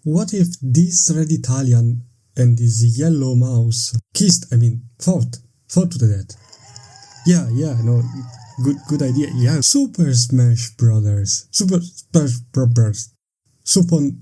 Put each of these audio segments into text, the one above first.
What if this red Italian and this yellow mouse fought to the death? Yeah, no, good idea. Yeah, Super Smash Brothers. Super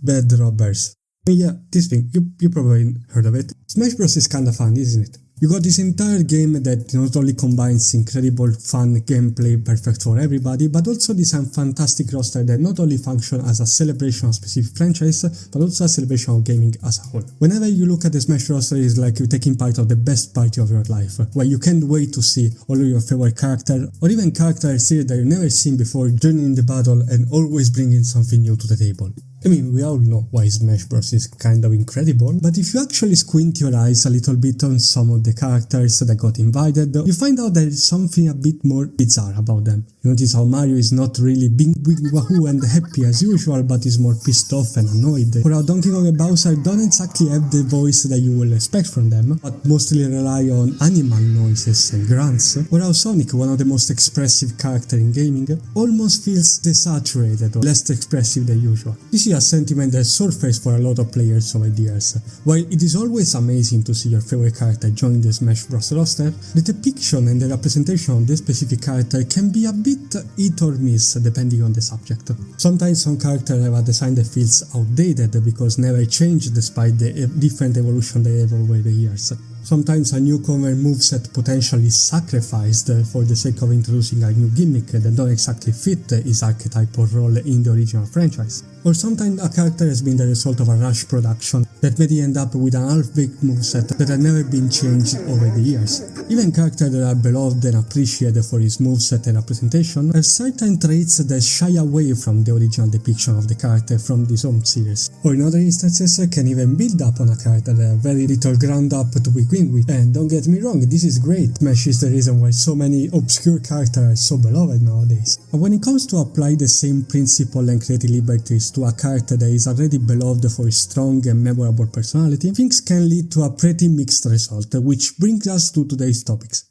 Bad Robbers. Yeah, this thing, you probably heard of it. Smash Bros is kinda fun, isn't it? You got this entire game that not only combines incredible fun gameplay perfect for everybody, but also this fantastic roster that not only function as a celebration of specific franchise, but also a celebration of gaming as a whole. Whenever you look at the Smash roster, it's like you're taking part of the best party of your life, where you can't wait to see all of your favorite character, or even characters here that you've never seen before joining the battle and always bringing something new to the table. I mean, we all know why Smash Bros is kind of incredible, but if you actually squint your eyes a little bit on some of the characters that got invited, you find out there is something a bit more bizarre about them. You notice how Mario is not really bing wahoo and happy as usual, but is more pissed off and annoyed, or how Donkey Kong and Bowser don't exactly have the voice that you will expect from them, but mostly rely on animal noises and grunts, or how Sonic, one of the most expressive characters in gaming, almost feels desaturated or less expressive than usual. This is a sentiment that surfaced for a lot of players over the years. While it is always amazing to see your favorite character join the Smash Bros roster, the depiction and the representation of this specific character can be a bit hit or miss depending on the subject. Sometimes some characters have a design that feels outdated because never changed despite the different evolution they have over the years. Sometimes a newcomer moveset potentially sacrificed for the sake of introducing a new gimmick that don't exactly fit his archetypal role in the original franchise. Or sometimes a character has been the result of a rush production that made it end up with an half-baked moveset that had never been changed over the years. Even characters that are beloved and appreciated for his moveset and representation have certain traits that shy away from the original depiction of the character from this home series. Or in other instances can even build up on a character that have very little ground up to begin with. And don't get me wrong, this is great. Smash is the reason why so many obscure characters are so beloved nowadays. But when it comes to apply the same principle and creative liberties to a character that is already beloved for his strong and memorable personality, things can lead to a pretty mixed result, which brings us to today's topics.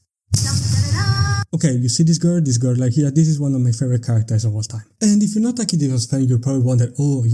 Okay, you see this girl right here, this is one of my favorite characters of all time. And if you're not a Kid Icarus fan, you'll probably wonder,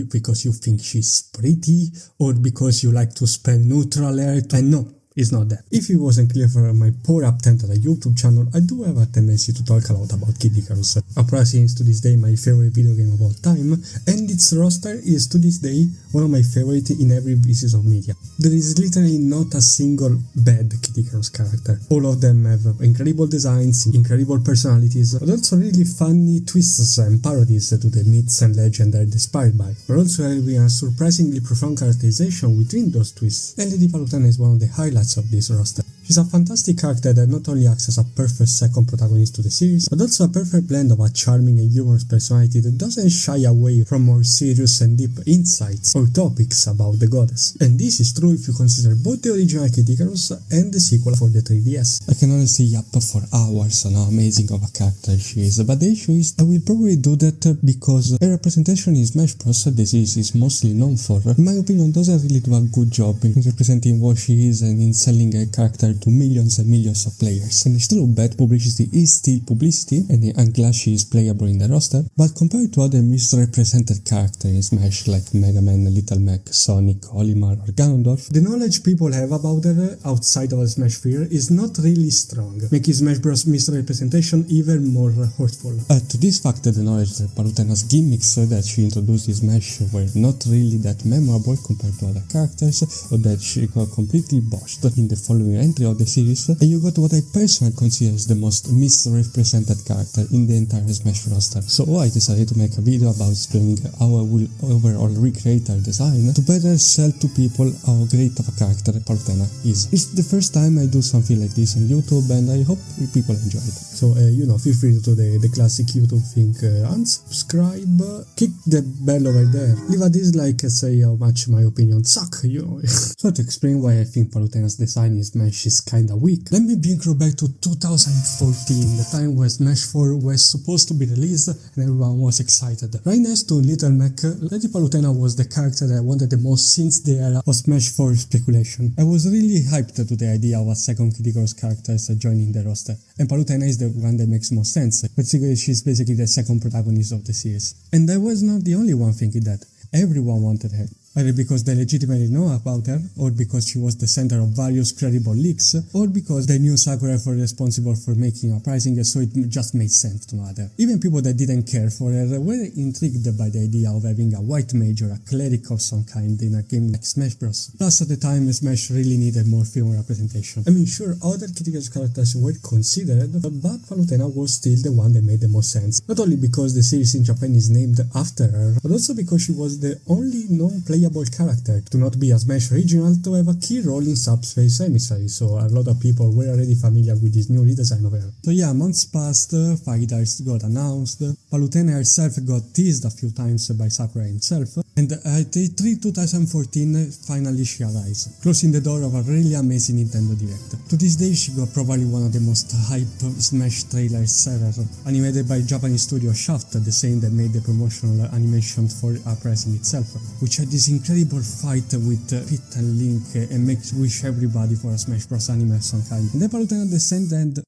because you think she's pretty, or because you like to spam neutral alert, and no. It's not that. If it wasn't clear from my poor attempt at a YouTube channel, I do have a tendency to talk a lot about Kid Icarus. Uprising is to this day my favorite video game of all time, and its roster is to this day one of my favorite in every piece of media. There is literally not a single bad Kid Icarus character. All of them have incredible designs, incredible personalities, but also really funny twists and parodies to the myths and legends they're inspired by. But also having a surprisingly profound characterization within those twists. Lady Palutena is one of the highlights of this roster. She's a fantastic character that not only acts as a perfect second protagonist to the series, but also a perfect blend of a charming and humorous personality that doesn't shy away from more serious and deep insights or topics about the goddess. And this is true if you consider both the original Kid Icarus and the sequel for the 3DS. I can honestly yap for hours on how amazing of a character she is, but the issue is I will probably do that because her representation in Smash Bros. The series is mostly known for, in my opinion, doesn't really do a good job in representing what she is and in selling her character to millions and millions of players. And it's true, bad publicity is still publicity, and I'm glad she is playable in the roster, but compared to other misrepresented characters in Smash like Mega Man, Little Mac, Sonic, Olimar or Ganondorf, the knowledge people have about her outside of the Smash sphere is not really strong, making Smash Bros. Misrepresentation even more hurtful. But this fact that the knowledge that Palutena's gimmicks that she introduced in Smash were not really that memorable compared to other characters, or that she got completely botched in the following entry of the series, and you got what I personally consider as the most misrepresented character in the entire Smash roster. So I decided to make a video about explaining how I will overall recreate her design to better sell to people how great of a character Palutena is. It's the first time I do something like this on YouTube, and I hope people enjoy it. So feel free to do the classic YouTube thing, unsubscribe, kick the bell over there, leave a dislike and say how much my opinion suck, So to explain why I think Palutena's design in Smash is is kinda weak. Let me bring you back to 2014, the time where Smash 4 was supposed to be released and everyone was excited. Right next to Little Mac, Lady Palutena was the character that I wanted the most since the era of Smash 4 speculation. I was really hyped to the idea of a second Kid Icarus character joining the roster, and Palutena is the one that makes most sense, considering she's basically the second protagonist of the series. And I was not the only one thinking that. Everyone wanted her, either because they legitimately know about her, or because she was the center of various credible leaks, or because they knew Sakura were responsible for making Uprising, so it just made sense to her. Even people that didn't care for her were intrigued by the idea of having a white mage or a cleric of some kind in a game like Smash Bros. Plus at the time Smash really needed more female representation. I mean, sure, other Kid Icarus characters were considered, but Palutena was still the one that made the most sense. Not only because the series in Japan is named after her, but also because she was the only non-playable character to not be a Smash original to have a key role in Subspace Emissary, so a lot of people were already familiar with this new redesign of her. So yeah, months passed, fighters got announced, Palutena herself got teased a few times by Sakura himself, and at E3 2014 finally she arrives, closing the door of a really amazing Nintendo Direct. To this day she got probably one of the most hype Smash trailers ever, animated by Japanese studio Shaft, the same that made the promotional animation for Uprising itself, which had this incredible fight with Pit and Link and makes wish everybody for a Smash Bros anime of some kind. And then Palutena descended and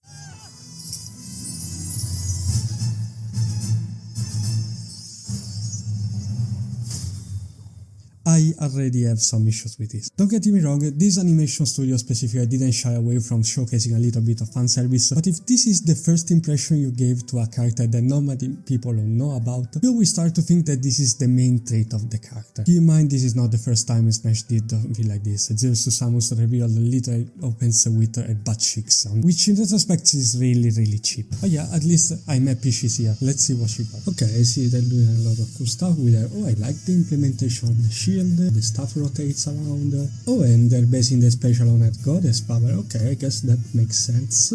I already have some issues with this. Don't get me wrong, this animation studio specifically didn't shy away from showcasing a little bit of fan service, but if this is the first impression you gave to a character that not many people know about, you will start to think that this is the main trait of the character. Keep in mind, this is not the first time Smash did something like this. Zero Susamus revealed little opens with a butt cheek sound, which in retrospect is really cheap. But yeah, at least I'm happy she's here. Let's see what she got. Okay, I see they're doing a lot of cool stuff with her. Oh, I like the implementation of the shield. The stuff rotates around. Oh, and they're basing the special on that goddess power. Okay, I guess that makes sense.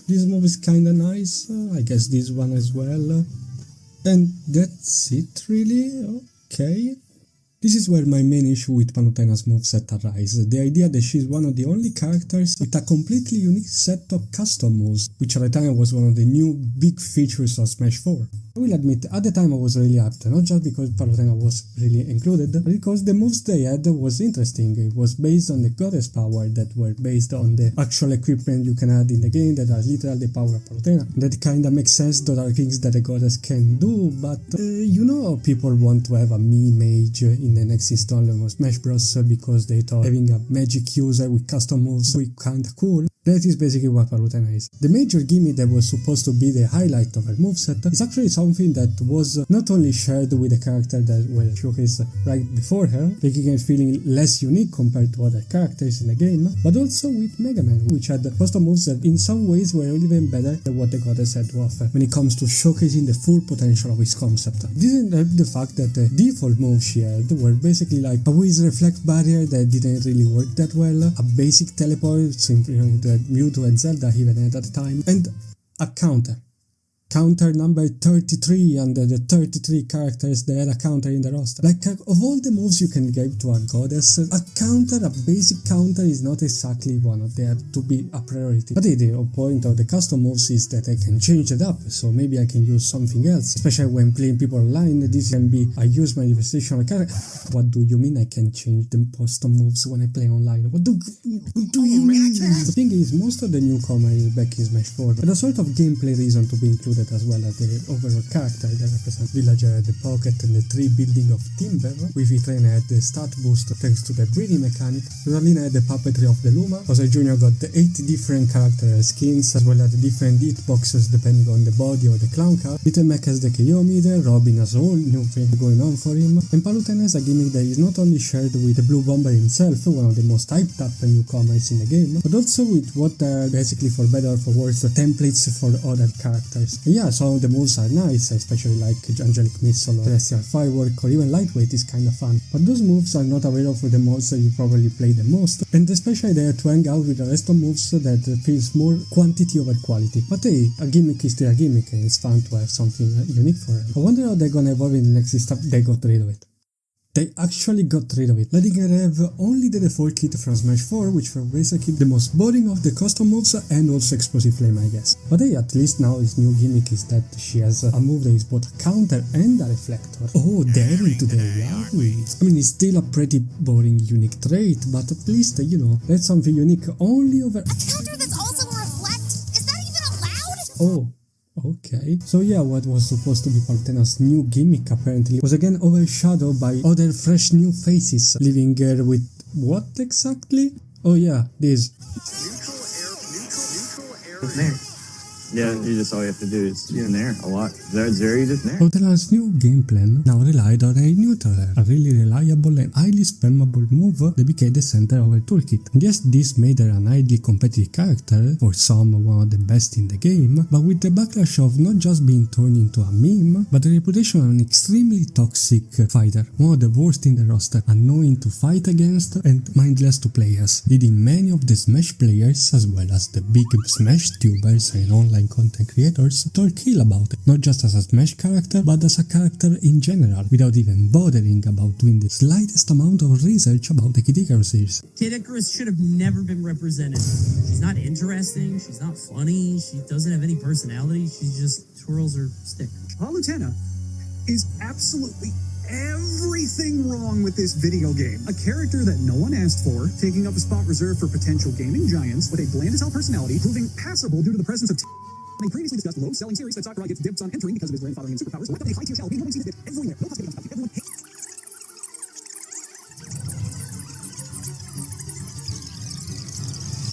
This move is kinda nice. I guess this one as well. And that's it, really? Okay. This is where my main issue with Palutena's moveset arises, the idea that she's one of the only characters with a completely unique set of custom moves, which at the time was one of the new big features of Smash 4. I will admit, at the time I was really hyped, not just because Palutena was really included, but because the moves they had was interesting. It was based on the goddess power that were based on the actual equipment you can add in the game that are literally the power of Palutena. That kinda makes sense, those are things that a goddess can do, but you know people want to have a me mage in the next installment of Smash Bros because they thought having a magic user with custom moves would be kinda cool. That is basically what Palutena is. The major gimmick that was supposed to be the highlight of her moveset is actually something that was not only shared with the character that was showcased right before her, making her feeling less unique compared to other characters in the game, but also with Mega Man, which had custom moves that in some ways were even better than what the goddess had to offer when it comes to showcasing the full potential of his concept. This didn't help the fact that the default moves she had were basically like a Wiz reflect barrier that didn't really work that well, a basic teleport, simply that Mewtwo and Zelda even had at the time, and a counter. Counter number 33 under the 33 characters that had a counter in the roster. Like, of all the moves you can give to a goddess, a counter, a basic counter is not exactly one of them to be a priority. But the whole point of the custom moves is that I can change it up, so maybe I can use something else. Especially when playing people online, this can be a use manifestation of a character. What do you mean I can change the custom moves when I play online? What do you mean? The thing is, most of the newcomers back in Smash 4 had a sort of gameplay reason to be included, as well as the overall character that represents Villager at the pocket and the tree building of Timber. Wifi Trainer had the stat boost thanks to the breathing mechanic. Rosalina had the puppetry of the Luma. Bowser Jr. got the 8 different character skins, as well as the different hitboxes depending on the body or the clown card. Little Mac has the KO meter, Robin has a whole new thing going on for him, and Palutena has a gimmick that is not only shared with the Blue Bomber himself, one of the most hyped up newcomers in the game, but also with what are basically, for better or for worse, the templates for other characters. And yeah, some of the moves are nice, especially like Angelic Missile or Celestial Firework or even Lightweight is kinda fun, but those moves are not available for the mods that you probably play the most, and especially they are to hang out with the rest of moves that feels more quantity over quality. But hey, a gimmick is still a gimmick and it's fun to have something unique for it. I wonder how they're gonna evolve in the next step they got rid of it. They actually got rid of it, letting her have only the default kit from Smash 4, which were basically the most boring of the custom moves and also Explosive Flame, I guess. But hey, at least now his new gimmick is that she has a move that is both a counter and a reflector. Oh, they're into the Yahweh. I mean, it's still a pretty boring unique trait, but at least, you know, that's something unique only over... A counter that's also a reflect? Is that even allowed? Oh. Okay, so yeah, what was supposed to be Palutena's new gimmick apparently was again overshadowed by other fresh new faces, leaving her with what exactly? Oh yeah, this. Neutral air. Yeah, you just all you have to do is in there a lot. There you just there. Palutena's new game plan now relied on a neutral air, a really reliable and highly spammable move that became the center of her toolkit. Yes, this made her an highly competitive character, for some one of the best in the game, but with the backlash of not just being turned into a meme, but the reputation of an extremely toxic fighter, one of the worst in the roster, annoying to fight against and mindless to play as, leading many of the Smash players, as well as the big Smash tubers and online content creators, to kill about it, not just as a Smash character, but as a character in general, without even bothering about doing the slightest amount of research about the Kid Icarus series. Kid Icarus should have never been represented. She's not interesting, she's not funny, she doesn't have any personality, she just twirls her stick. Palutena is absolutely everything wrong with this video game. A character that no one asked for, taking up a spot reserved for potential gaming giants with a bland as hell personality, proving passable due to the presence of they previously discussed low-selling series that Sakurai gets dibs on entering because of his grandfathering and superpowers. What the high-tier shell game? No one sees it everywhere. No cost of everyone hates.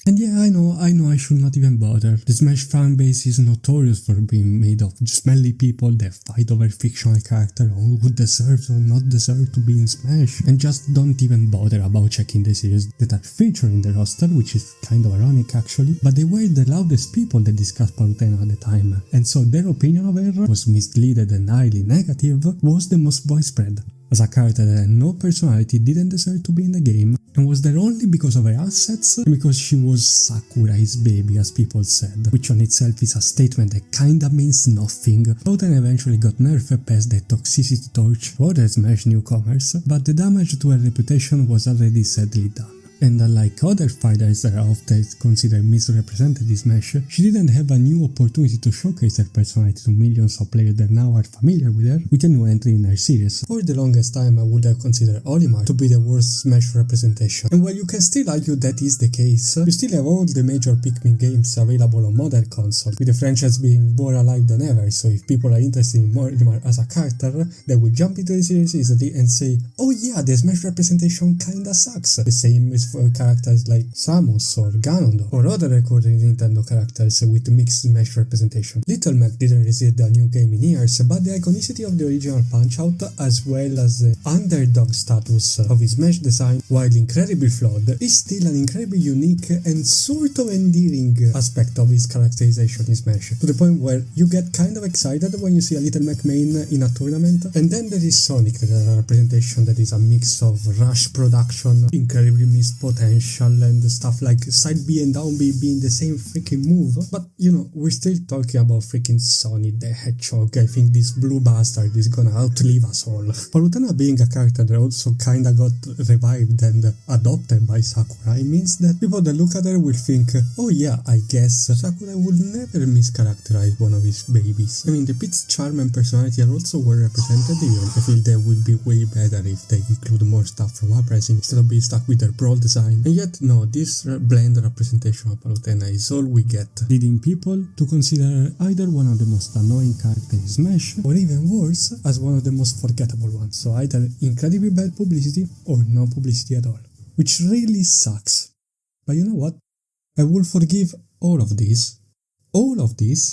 And yeah, I know I should not even bother. The Smash fanbase is notorious for being made of smelly people that fight over fictional character or who deserves or not deserve to be in Smash, and just don't even bother about checking the series that are featured in the roster, which is kind of ironic actually, but they were the loudest people that discussed Palutena at the time, and so their opinion of her was misleaded and highly negative, was the most widespread. As a character that had no personality, didn't deserve to be in the game, and was there only because of her assets, and because she was Sakurai's baby, as people said, which on itself is a statement that kinda means nothing. Palutena eventually got nerfed past the toxicity torch for the Smash newcomers, but the damage to her reputation was already sadly done. And unlike other fighters that are often considered misrepresented in Smash, she didn't have a new opportunity to showcase her personality to millions of players that now are familiar with her, with a new entry in her series. For the longest time I would have considered Olimar to be the worst Smash representation, and while you can still argue that is the case, you still have all the major Pikmin games available on modern console, with the franchise being more alive than ever, so if people are interested in Olimar as a character, they will jump into the series easily and say, oh yeah, the Smash representation kinda sucks. The same is for characters like Samus or Ganondorf, or other recorded Nintendo characters with mixed Smash representation. Little Mac didn't receive a new game in years, but the iconicity of the original Punch-Out, as well as the underdog status of his Smash design, while incredibly flawed, is still an incredibly unique and sort of endearing aspect of his characterization in Smash, to the point where you get kind of excited when you see a Little Mac main in a tournament. And then there is Sonic, that is a representation that is a mix of rush production, incredibly missed potential, and stuff like side B and down B being the same freaking move. But you know, we're still talking about freaking Sonic the Hedgehog. I think this blue bastard is gonna outlive us all. Palutena being a character that also kinda got revived and adopted by Sakurai means that people that look at her will think, oh yeah, I guess Sakurai would never mischaracterize one of his babies. I mean, the Pit's charm and personality are also well represented here. I feel they would be way better if they include more stuff from Uprising instead of being stuck with their broad design. And yet, no, this blend representation of Palutena is all we get, leading people to consider her either one of the most annoying characters in Smash, or even worse, as one of the most forgettable ones. So either incredibly bad publicity, or no publicity at all. Which really sucks. But you know what? I will forgive all of this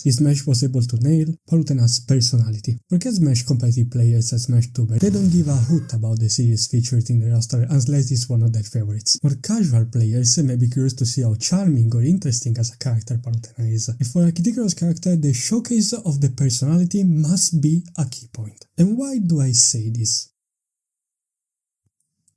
if Smash was able to nail Palutena's personality. Forget Smash competitive players and Smash tubers, they don't give a hoot about the series featured in the roster unless it's one of their favorites. More casual players may be curious to see how charming or interesting as a character Palutena is. And for a Kid Icarus character, the showcase of the personality must be a key point. And why do I say this?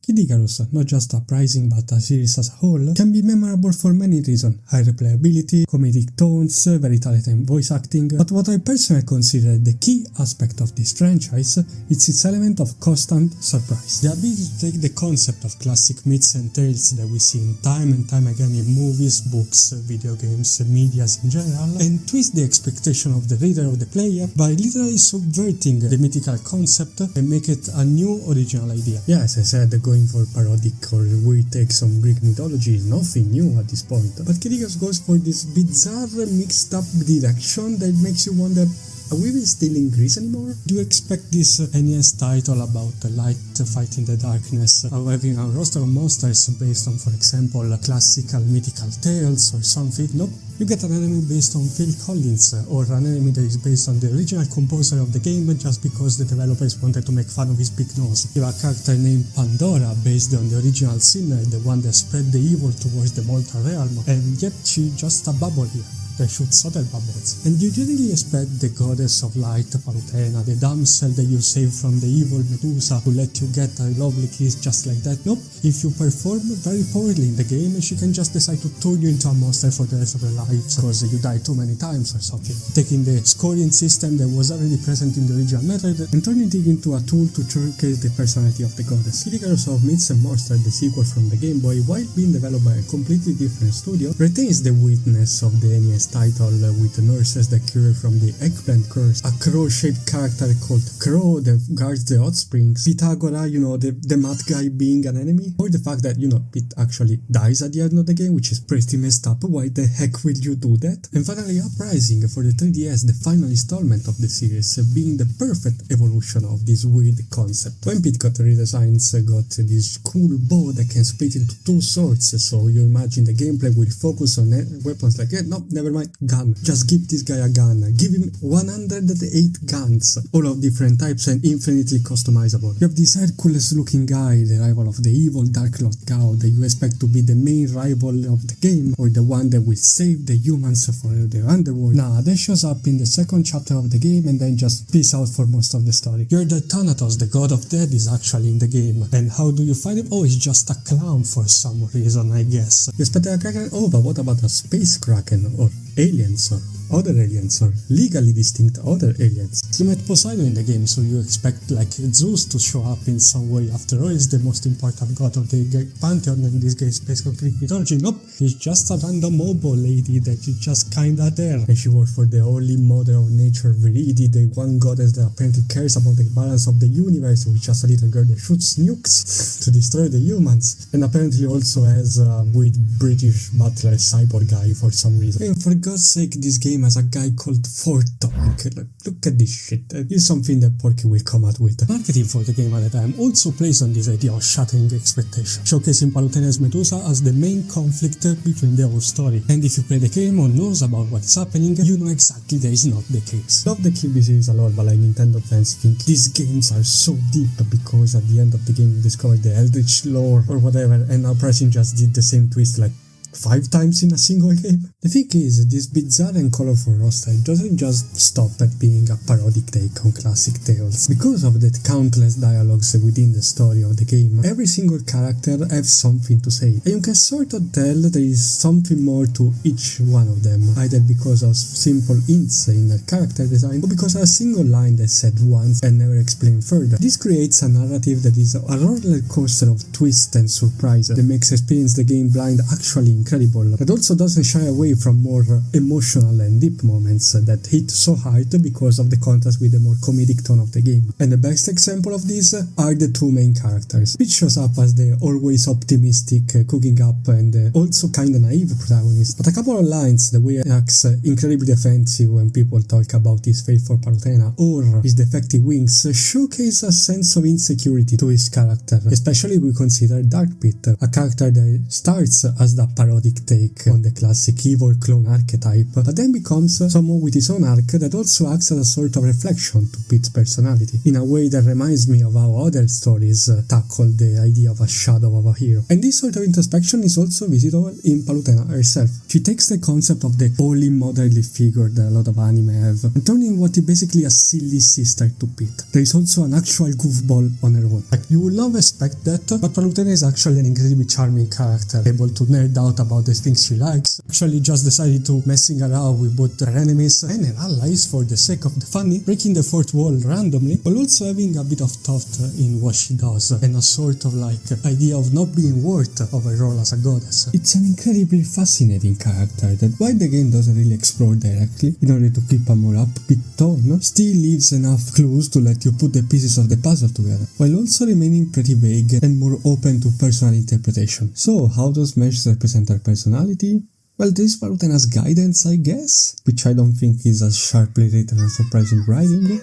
Kid Icarus, not just Uprising but a series as a whole, can be memorable for many reasons: high replayability, comedic tones, very talented voice acting, but what I personally consider the key aspect of this franchise is its element of constant surprise. The ability to take the concept of classic myths and tales that we see time and time again in movies, books, video games, medias in general, and twist the expectation of the reader or the player by literally subverting the mythical concept and make it a new original idea. Yeah, as I said, going for parodic or weird takes on Greek mythology is nothing new at this point, but Kid Icarus goes for this bizarre mixed up direction that makes you wonder, are we even still in Greece anymore? Do you expect this NES title about light fighting the darkness of having a roster of monsters based on, for example, classical mythical tales or something? Nope. You get an enemy based on Phil Collins, or an enemy that is based on the original composer of the game just because the developers wanted to make fun of his big nose. You have a character named Pandora based on the original sinner, the one that spread the evil towards the mortal realm, and yet she's just a bubble here that shoots other bubbles. And you didn't expect the goddess of light, Palutena, the damsel that you saved from the evil Medusa, to let you get a lovely kiss just like that. Nope. If you perform very poorly in the game, she can just decide to turn you into a monster for the rest of your life because you died too many times or something. Taking the scoring system that was already present in the original method and turning it into a tool to showcase the personality of the goddess. Kid Icarus of Myths and Monsters, the sequel from the Game Boy, while being developed by a completely different studio, retains the weirdness of the NES title with the nurses that cure from the eggplant curse, a crow-shaped character called Crow that guards the hot springs, Pythagora, the mad guy being an enemy, or the fact that, it actually dies at the end of the game, which is pretty messed up. Why the heck will you do that? And finally, Uprising for the 3DS, the final installment of the series, being the perfect evolution of this weird concept. When Fgot redesigns got this cool bow that can split into two swords, so you imagine the gameplay will focus on weapons like, no, never mind, gun. Just give this guy a gun. Give him 108 guns, all of different types and infinitely customizable. You have this Hercules looking guy, the rival of the evil Dark Lord God, that you expect to be the main rival of the game, or the one that will save the humans for the underworld. Nah, that shows up in the second chapter of the game and then just peace out for most of the story. You're the Thanatos, the god of death, is actually in the game. And how do you find him? Oh, he's just a clown for some reason, I guess. You expect a kraken? Oh, but what about a space kraken or aliens or other aliens or legally distinct other aliens? You met Poseidon in the game, so you expect like Zeus to show up in some way. After all, he's the most important god of the pantheon, in this case based on Greek mythology. Nope, he's just a random oboe lady that is just kinda there, and she works for the holy mother of nature, Viridi, the one goddess that apparently cares about the balance of the universe, with just a little girl that shoots nukes to destroy the humans, and apparently also has a weird British butler cyborg guy for some reason. And for God's sake, this game has a guy called Fortonk. Look at this shit. It's something that Porky will come out with. Marketing for the game at the time also plays on this idea of shattering expectation, showcasing Palutena's Medusa as the main conflict between the whole story. And if you play the game or knows about what is happening, you know exactly that is not the case. Love the Kirby series a lot, but like Nintendo fans think these games are so deep because at the end of the game you discover the Eldritch lore or whatever, and now Pricing just did the same twist like 5 times in a single game. The thing is, this bizarre and colorful roster doesn't just stop at being a parodic take on classic tales. Because of the countless dialogues within the story of the game, every single character has something to say, and you can sort of tell there is something more to each one of them, either because of simple hints in their character design, or because of a single line that's said once and never explained further. This creates a narrative that is a roller coaster of twists and surprises that makes experience the game blind actually incredible, but also doesn't shy away from more emotional and deep moments that hit so hard because of the contrast with the more comedic tone of the game. And the best example of this are the two main characters. Peach shows up as the always optimistic, cooking up and also kinda naive protagonist, but a couple of lines, the way he acts incredibly defensive when people talk about his faith for Palutena or his defective wings, showcase a sense of insecurity to his character, especially if we consider Dark Pit, a character that starts as the parodic take on the classic evil clone archetype, but then becomes someone with his own arc that also acts as a sort of reflection to Pit's personality, in a way that reminds me of how other stories tackle the idea of a shadow of a hero. And this sort of introspection is also visible in Palutena herself. She takes the concept of the holy motherly figure that a lot of anime have and turning what is basically a silly sister to Pete. There is also an actual goofball on her own. Like, you would not expect that, but Palutena is actually an incredibly charming character, able to nerd out about the things she likes, actually just decided to messing around with both her enemies and her allies for the sake of the funny, breaking the fourth wall randomly, while also having a bit of thought in what she does, and a sort of like idea of not being worth of her role as a goddess. It's an incredibly fascinating character that, while the game doesn't really explore directly in order to keep a more upbeat tone, still leaves enough clues to let you put the pieces of the puzzle together, while also remaining pretty vague and more open to personal interpretation. So, how does Smash represent her personality? Well, there is Palutena's guidance, I guess, which I don't think is as sharply written and surprising writing.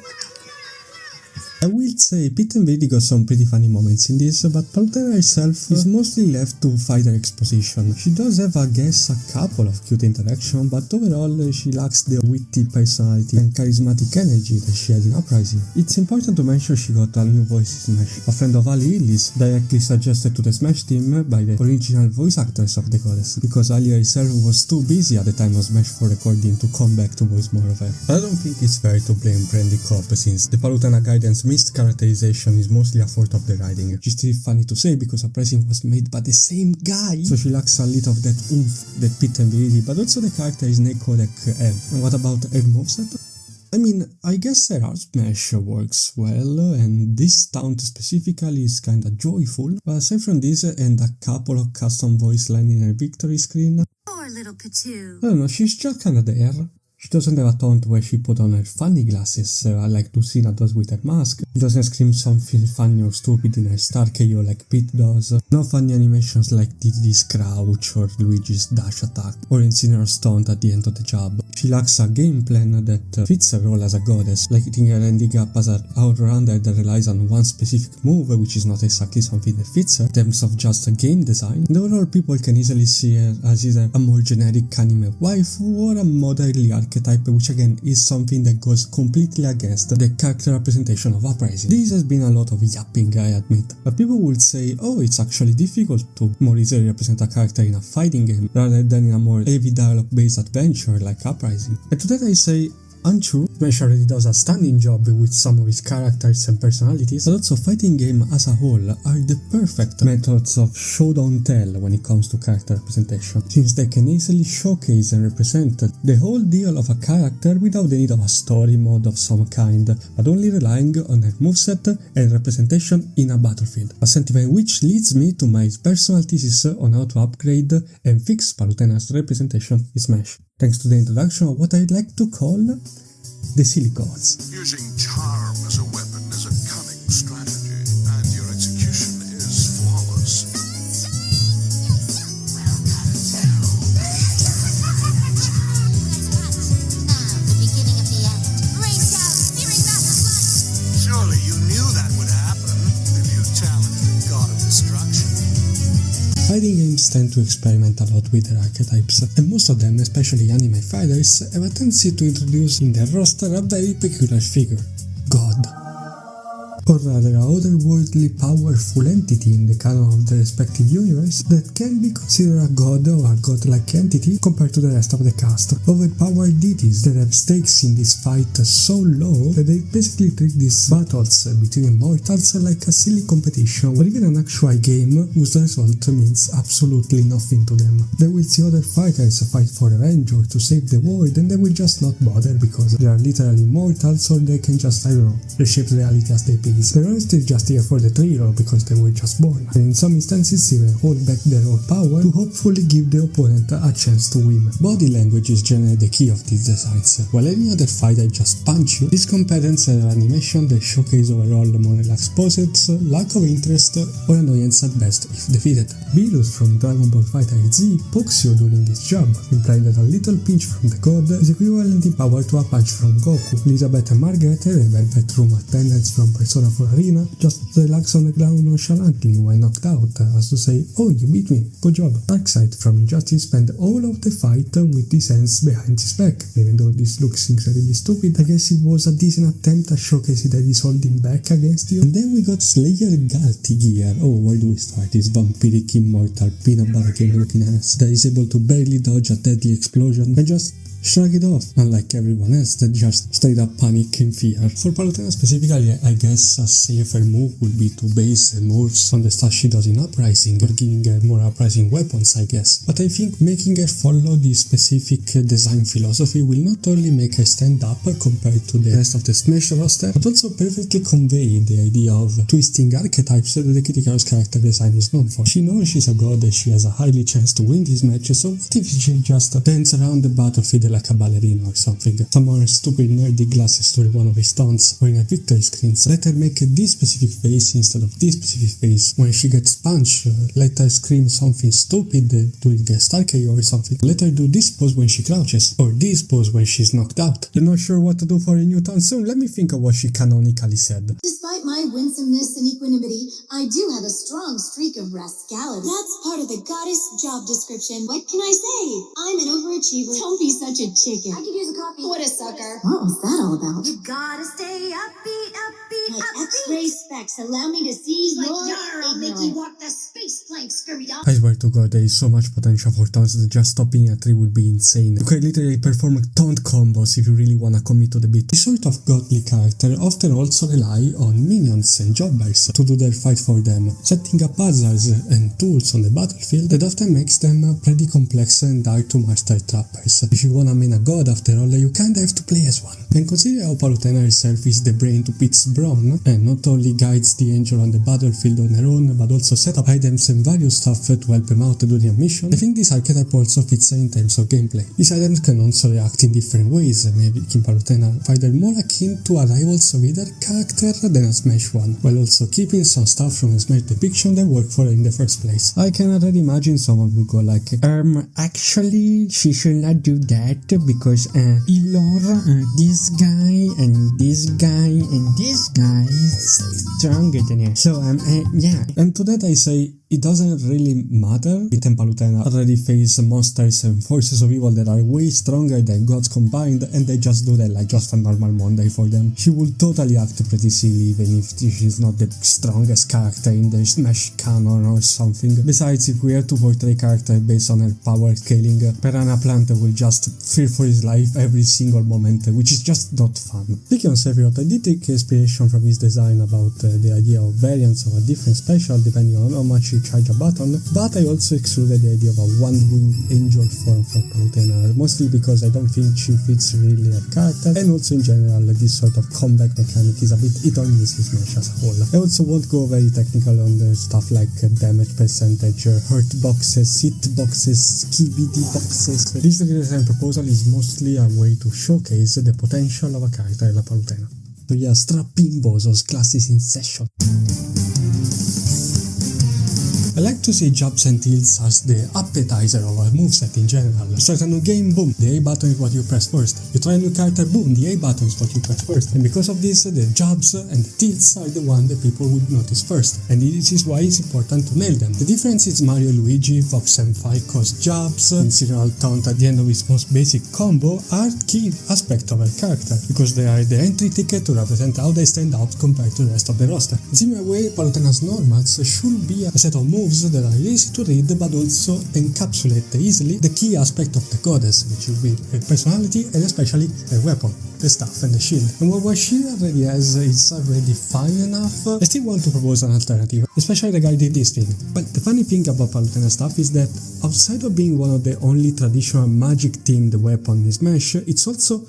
I will say Pete and Vidi got some pretty funny moments in this, but Palutena herself is mostly left to fight her exposition. She does have, I guess, a couple of cute interactions, but overall she lacks the witty personality and charismatic energy that she had in Uprising. It's important to mention she got a new voice in Smash. A friend of Ali Illis directly suggested to the Smash team by the original voice actors of the goddess, because Ali herself was too busy at the time of Smash for recording to come back to voice more of her. But I don't think it's fair to blame Brandy Cobb, since the Palutena guidance missed characterization is mostly a fault of the writing, which is still funny to say because Uprising was made by the same guy, so she lacks a little of that oomph that Pete and Vidi, but also the character is Nekodek have. And what about her moveset? I mean, I guess her art smash works well, and this taunt specifically is kinda joyful, but aside from this and a couple of custom voice lines in her victory screen, Poor little Patu. I don't know, she's just kinda there. She doesn't have a taunt where she put on her funny glasses like Lucina does with her mask. She doesn't scream something funny or stupid in her star KO like Pete does. No funny animations like Diddy's crouch or Luigi's dash attack or Incineroar's taunt at the end of the job. She lacks a game plan that fits her role as a goddess, letting her ending up as an all-rounder that relies on one specific move, which is not exactly something that fits her in terms of just a game design. And overall, people can easily see her as either a more generic anime waifu or a motherly archetype, which again is something that goes completely against the character representation of Uprising. This has been a lot of yapping, I admit, but people would say, oh, it's actually difficult to more easily represent a character in a fighting game rather than in a more heavy dialogue-based adventure like Uprising. And to that I say, untrue. Smash already does a stunning job with some of its characters and personalities, but also fighting game as a whole are the perfect methods of show don't tell when it comes to character representation, since they can easily showcase and represent the whole deal of a character without the need of a story mode of some kind, but only relying on their moveset and representation in a battlefield. A sentiment which leads me to my personal thesis on how to upgrade and fix Palutena's representation in Smash, thanks to the introduction of what I'd like to call the silly gods. Using charm as a weapon is a cunning strategy, and your execution is flawless. The beginning of the end. Rain down, steering back the flood. Surely you knew that would happen if you challenged the god of destruction. Fighting games tend to experiment a lot with their archetypes, and most of them, especially anime fighters, have a tendency to introduce in their roster a very peculiar figure, God. Or rather a otherworldly powerful entity in the canon of the respective universe that can be considered a god or a godlike entity compared to the rest of the cast. Overpowered deities that have stakes in this fight so low that they basically treat these battles between mortals like a silly competition or even an actual game whose result means absolutely nothing to them. They will see other fighters fight for revenge or to save the world, and they will just not bother because they are literally mortals, or they can just, I don't know, reshape reality as they please. They're honestly just here for the thrill because they were just born, and in some instances even hold back their own power to hopefully give the opponent a chance to win. Body language is generally the key of these designs. While any other fighter just punch you, these combatants have animation that showcase overall more relaxed poses, lack of interest, or annoyance at best if defeated. Beerus from Dragon Ball Fighter Z pokes you during this job, implying that a little pinch from the god is equivalent in power to a punch from Goku. Elizabeth and Margaret and Velvet Room attendants from Persona corner of the arena, just relax on the ground nonchalantly when knocked out, as to say, oh, you beat me, good job. Darkseid from Injustice spent all of the fight with his hands behind his back. Even though this looks incredibly stupid, I guess it was a decent attempt at showcasing that he's holding back against you. And then we got Slayer Galti gear. Oh, where do we start? This vampiric immortal peanut butter cake looking ass that is able to barely dodge a deadly explosion and just shrug it off, unlike everyone else that just straight up panic in fear. For Palutena specifically, I guess a safer move would be to base the moves on the stuff she does in Uprising, or giving her more Uprising weapons, I guess. But I think making her follow this specific design philosophy will not only make her stand up compared to the rest of the Smash roster, but also perfectly convey the idea of twisting archetypes that the Kid Icarus character design is known for. She knows she's a god and she has a highly chance to win these matches, so what if she just dance around the battlefield like a ballerina or something? Some more stupid nerdy glasses to one of his stunts, wearing a victory screens. Let her make this specific face instead of this specific face. When she gets punched, let her scream something stupid during a star KO or something. Let her do this pose when she crouches, or this pose when she's knocked out. You're not sure what to do for a new town soon? Let me think of what she canonically said. Despite my winsomeness and equanimity, I do have a strong streak of rascality. That's part of the goddess job description. What can I say? I'm an overachiever. Don't be such a chicken. I could use a coffee. What a sucker. What was that all about? You gotta stay upbeat, upbeat, my upbeat. X-ray specs allow me to see like your I'll make you walk the space plank, scurry dog. I swear to God, there is so much potential for taunts that just stopping a tree would be insane. You can literally perform taunt combos if you really wanna commit to the beat. This sort of godly character often also rely on minions and jobbers to do their fight for them, setting up hazards and tools on the battlefield that often makes them pretty complex and hard to master trappers. If you wanna main a god after all, you kinda have to play as one. And consider how Palutena herself is the brain to Pit's brawn, and not only guides the angel on the battlefield on her own, but also set up items and various stuff to help him out during a mission. I think this archetype also fits in terms of gameplay. These items can also react in different ways, making Palutena either more akin to a rival Solidar character than a Smash one, while also keeping some stuff from a Smash depiction that worked for her in the first place. I can already imagine some of you go like, actually, she should not do that because Ilor, this guy and this guy and this guy is stronger than her. So yeah. And to that I say, it doesn't really matter. It and Palutena already face monsters and forces of evil that are way stronger than gods combined, and they just do that like just a normal Monday for them. She will totally act pretty silly even if she's not the strongest character in the Smash canon or something. Besides, if we are to portray a character based on her power scaling, Piranha Plant will just fear for his life every single moment, which is just not fun. Speaking of Sephiroth, I did take inspiration from his design about the idea of variants of a different special depending on how much you charge a button, but I also excluded the idea of a one-winged angel form for Palutena, mostly because I don't think she fits really her character, and also in general this sort of combat mechanic is a bit hit or miss in Smash as a whole. I also won't go very technical on the stuff like damage percentage, hurt boxes, hit boxes, KBD boxes. This redesign proposal is mostly a way to showcase the potential of a character like Palutena. So yeah, strap in bozos, classes in session. I like to see jumps and tilts as the appetizer of a moveset in general. You start a new game, boom, the A button is what you press first. You try a new character, boom, the A button is what you press first. And because of this, the jumps and the tilts are the one that people would notice first. And this is why it's important to nail them. The difference is Mario, Luigi, Fox and Falco's jumps and Serial Taunt at the end of its most basic combo are key aspect of her character, because they are the entry ticket to represent how they stand out compared to the rest of the roster. In similar way, Palutena's normals should be a set of moves that are easy to read but also encapsulate easily the key aspect of the goddess, which will be her personality and especially her weapon, the staff and the shield. And what she already has is already fine enough. I still want to propose an alternative, especially regarding this thing. But the funny thing about Palutena stuff is that outside of being one of the only traditional magic themed weapon in Smash, it's also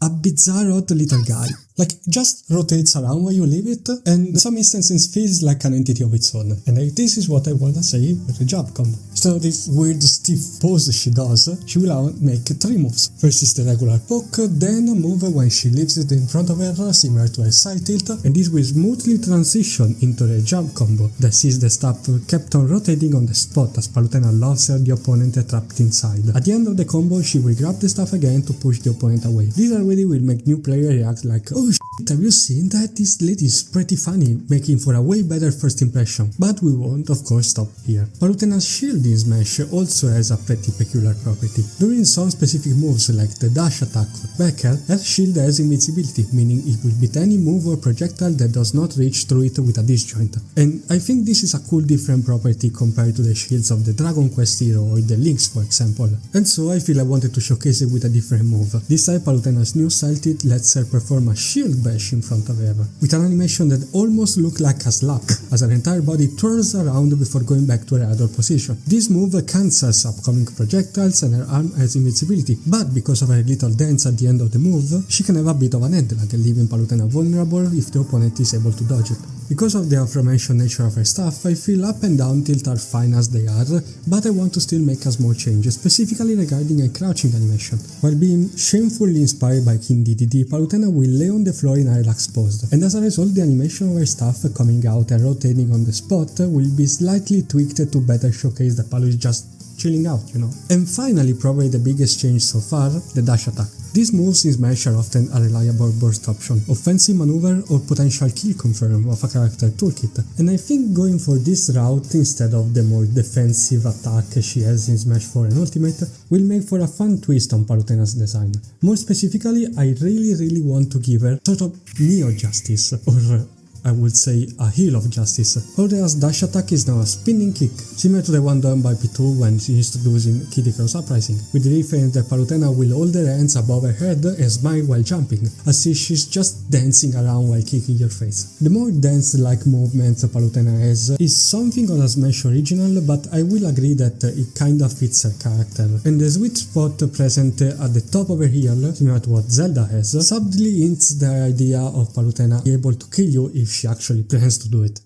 a bizarre odd little guy. Like, just rotates around where you leave it, and in some instances feels like an entity of its own. And this is what I wanna say with the jump combo. Instead of this weird stiff pose she does, she will make 3 moves. First is the regular poke, then a move when she leaves it in front of her, similar to a side tilt, and this will smoothly transition into the jump combo that sees the staff kept on rotating on the spot as Palutena loves the opponent trapped inside. At the end of the combo, she will grab the staff again to push the opponent away. This already will make new player react like, oh Have you seen that this lady is pretty funny, making for a way better first impression, but we won't of course stop here. Palutena's shield in Smash also has a pretty peculiar property. During some specific moves like the dash attack or backer, her shield has invincibility, meaning it will beat any move or projectile that does not reach through it with a disjoint. And I think this is a cool different property compared to the shields of the Dragon Quest hero or the Lynx for example. And so I feel I wanted to showcase it with a different move. This time Palutena's new Salted lets her perform a shield bash in front of her, with an animation that almost looks like a slap, as her entire body twirls around before going back to her idle position. This move cancels upcoming projectiles and her arm has invincibility, but because of her little dents at the end of the move, she can have a bit of an headlock, leaving Palutena vulnerable if the opponent is able to dodge it. Because of the aforementioned nature of her stuff, I feel up and down tilt are fine as they are, but I want to still make a small change, specifically regarding a crouching animation. While being shamefully inspired by King DDD, Palutena will lay on the floor in a relaxed pose, and as a result the animation of her stuff coming out and rotating on the spot will be slightly tweaked to better showcase that Palu is just chilling out, you know. And finally, probably the biggest change so far, the dash attack. These moves in Smash are often a reliable burst option, offensive maneuver or potential kill confirm of a character toolkit, and I think going for this route instead of the more defensive attack she has in Smash 4 and Ultimate will make for a fun twist on Palutena's design. More specifically, I really want to give her sort of neo-justice, or I would say a heel of justice. Palutena's dash attack is now a spinning kick, similar to the one done by P2 when she used to do it in Kid Icarus Uprising, with the difference that Palutena will hold her hands above her head and smile while jumping, as if she's just dancing around while kicking your face. The more dance-like movements Palutena has is something on a Smash original, but I will agree that it kinda fits her character, and the sweet spot present at the top of her heel, similar to what Zelda has, subtly hints the idea of Palutena being able to kill you if she actually plans to do it.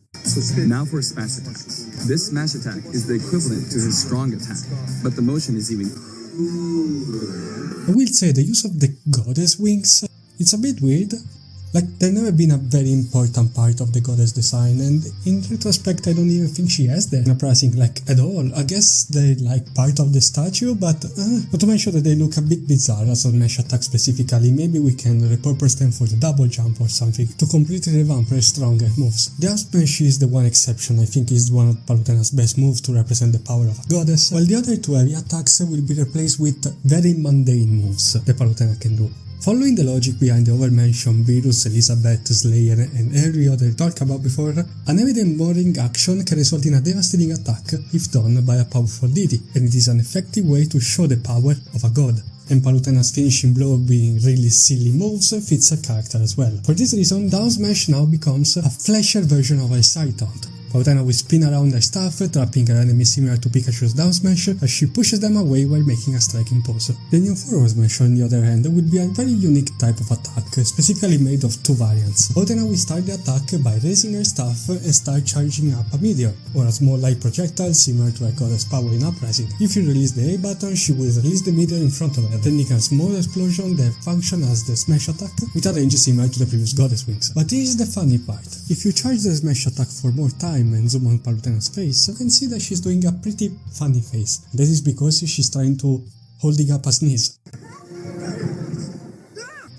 Now for a smash attack. This smash attack is the equivalent to his strong attack, but the motion is even... I will say the use of the goddess wings, it's a bit weird. Like, they've never been a very important part of the goddess design, and in retrospect I don't even think she has them in Uprising, like, at all. I guess they're like part of the statue, but not to mention that they look a bit bizarre as a Smash attack specifically. Maybe we can repurpose them for the double jump or something to completely revamp her stronger moves. The up smash is the one exception. I think is one of Palutena's best moves to represent the power of a goddess, while the other two heavy attacks will be replaced with very mundane moves that Palutena can do. Following the logic behind the overmentioned Virus, Elizabeth, Slayer and every other talked about before, an evident mooring action can result in a devastating attack if done by a powerful deity, and it is an effective way to show the power of a god. And Palutena's finishing blow being really silly moves fits her character as well. For this reason, down smash now becomes a flashier version of her side taunt. Palutena will spin around her staff, trapping her enemies similar to Pikachu's down smash as she pushes them away while making a striking pose. The new forward smash, on the other hand, will be a very unique type of attack, specifically made of two variants. Palutena will start the attack by raising her staff and start charging up a meteor, or a small light projectile similar to her goddess power in Uprising. If you release the A button, she will release the meteor in front of her, sending a small explosion that functions as the smash attack, with a range similar to the previous goddess wings. But this is the funny part. If you charge the smash attack for more time and zoom on Palutena's face, you can see that she's doing a pretty funny face. That is because she's trying to holding up a sneeze.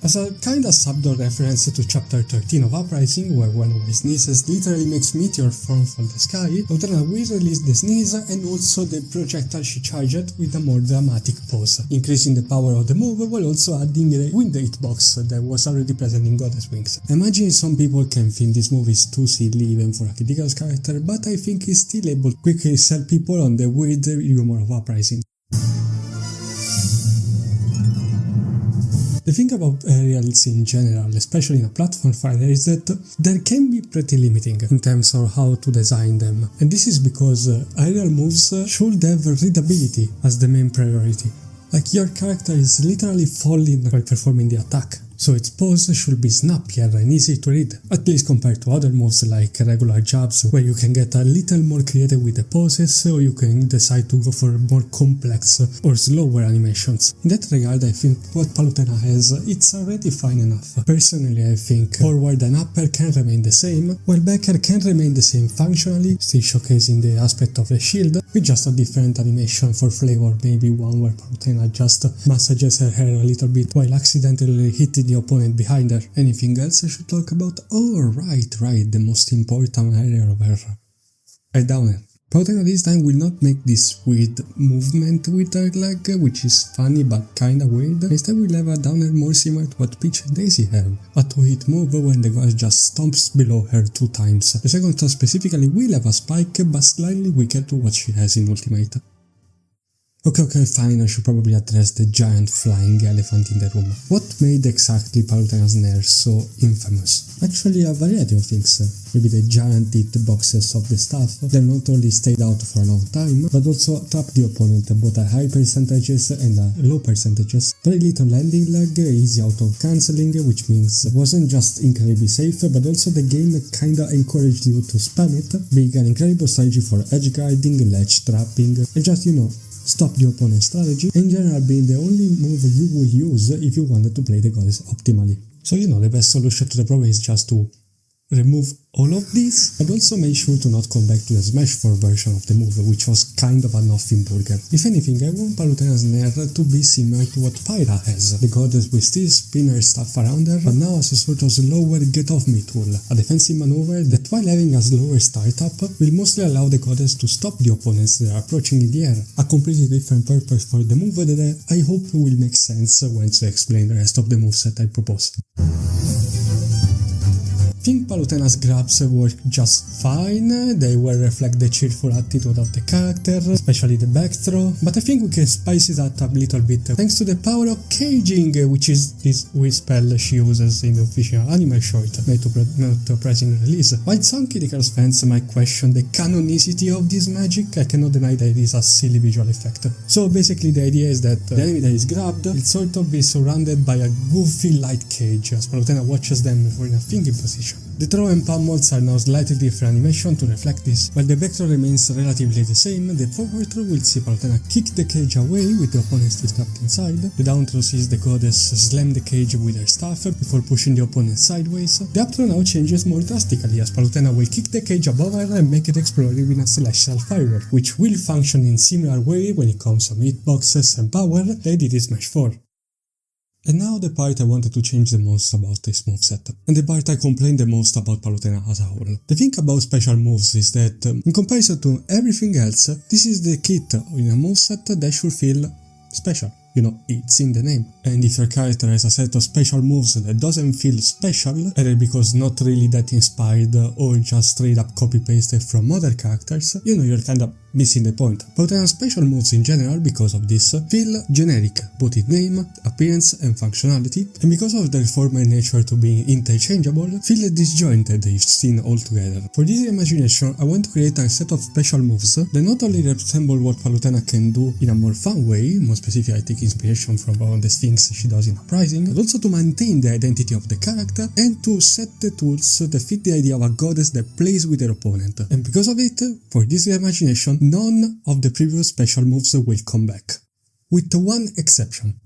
As a kinda subtle reference to chapter 13 of Uprising, where one of her sneezes literally makes meteor form from the sky, Palutena will release the sneeze and also the projectile she charged with a more dramatic pose, increasing the power of the move while also adding a wind hitbox that was already present in Goddess Wings. I imagine some people can think this move is too silly even for a Kid Icarus character, but I think it's still able to quickly sell people on the weird humor of Uprising. The thing about aerials in general, especially in a platform fighter, is that they can be pretty limiting in terms of how to design them. And this is because aerial moves should have readability as the main priority. Like, your character is literally falling while performing the attack, so its pose should be snappier and easy to read, at least compared to other moves like regular jabs, where you can get a little more creative with the poses, or you can decide to go for more complex or slower animations. In that regard, I think what Palutena has, it's already fine enough. Personally, I think forward and upper can remain the same, while backer can remain the same functionally, still showcasing the aspect of the shield, with just a different animation for flavor, maybe one where Palutena just massages her hair a little bit while accidentally hitting the opponent behind her. Anything else I should talk about? Oh, right, the most important area of her downer. Palutena this time will not make this weird movement with her leg, which is funny but kinda weird. Instead we'll have a downer more similar to what Peach and Daisy have, a 2-hit move when the goddess just stomps below her 2 times. The second top specifically will have a spike, but slightly weaker to what she has in Ultimate. Okay, fine, I should probably address the giant flying elephant in the room. What made exactly Palutena's Nair so infamous? Actually, a variety of things. Maybe the giant hitboxes of the staff that not only stayed out for a long time, but also trapped the opponent both at high percentages and at low percentages. Very little landing lag, easy auto-cancelling, which means it wasn't just incredibly safe, but also the game kinda encouraged you to spam it, being an incredible strategy for edge guarding, ledge trapping, and just, stop the opponent's strategy, in general being the only move you would use if you wanted to play the goddess optimally. So the best solution to the problem is just to remove all of these, but also make sure to not come back to the Smash 4 version of the move, which was kind of a nothing burger. If anything, I want Palutena's Nair to be similar to what Pyra has. The goddess will still spin her stuff around her, but now as a sort of slower get-off-me tool, a defensive maneuver that, while having a slower startup, will mostly allow the goddess to stop the opponents that are approaching in the air. A completely different purpose for the move that I hope will make sense when to explain the rest of the moveset I propose. I think Palutena's grabs work just fine, they will reflect the cheerful attitude of the character, especially the back throw, but I think we can spice it up a little bit thanks to the power of caging, which is this weird spell she uses in the official anime short made to pressing release. While some Kid Icarus fans might question the canonicity of this magic, I cannot deny that it is a silly visual effect. So basically the idea is that the enemy that is grabbed will sort of be surrounded by a goofy light cage as Palutena watches them in a thinking position. The throw and pummels are now slightly different animation to reflect this. While the vector remains relatively the same, the forward throw will see Palutena kick the cage away with the opponent still trapped inside. The down throw sees the goddess slam the cage with her staff before pushing the opponent sideways. The up throw now changes more drastically as Palutena will kick the cage above her and make it explode with a celestial firework, which will function in similar way when it comes to hitboxes and power they did in Smash 4. And now the part I wanted to change the most about this moveset, and the part I complained the most about Palutena as a whole. The thing about special moves is that, in comparison to everything else, this is the kit in a moveset that should feel special. It's in the name. And if your character has a set of special moves that doesn't feel special, either because not really that inspired or just straight up copy-pasted from other characters, you're kind of missing the point. Palutena's special moves in general, because of this, feel generic, both in name, appearance and functionality, and because of their former nature to being interchangeable, feel disjointed if seen all together. For this imagination, I want to create a set of special moves that not only resemble what Palutena can do in a more fun way, more specific I take inspiration from all the things she does in Uprising, but also to maintain the identity of the character and to set the tools that fit the idea of a goddess that plays with her opponent. And because of it, for this imagination, none of the previous special moves will come back. With one exception.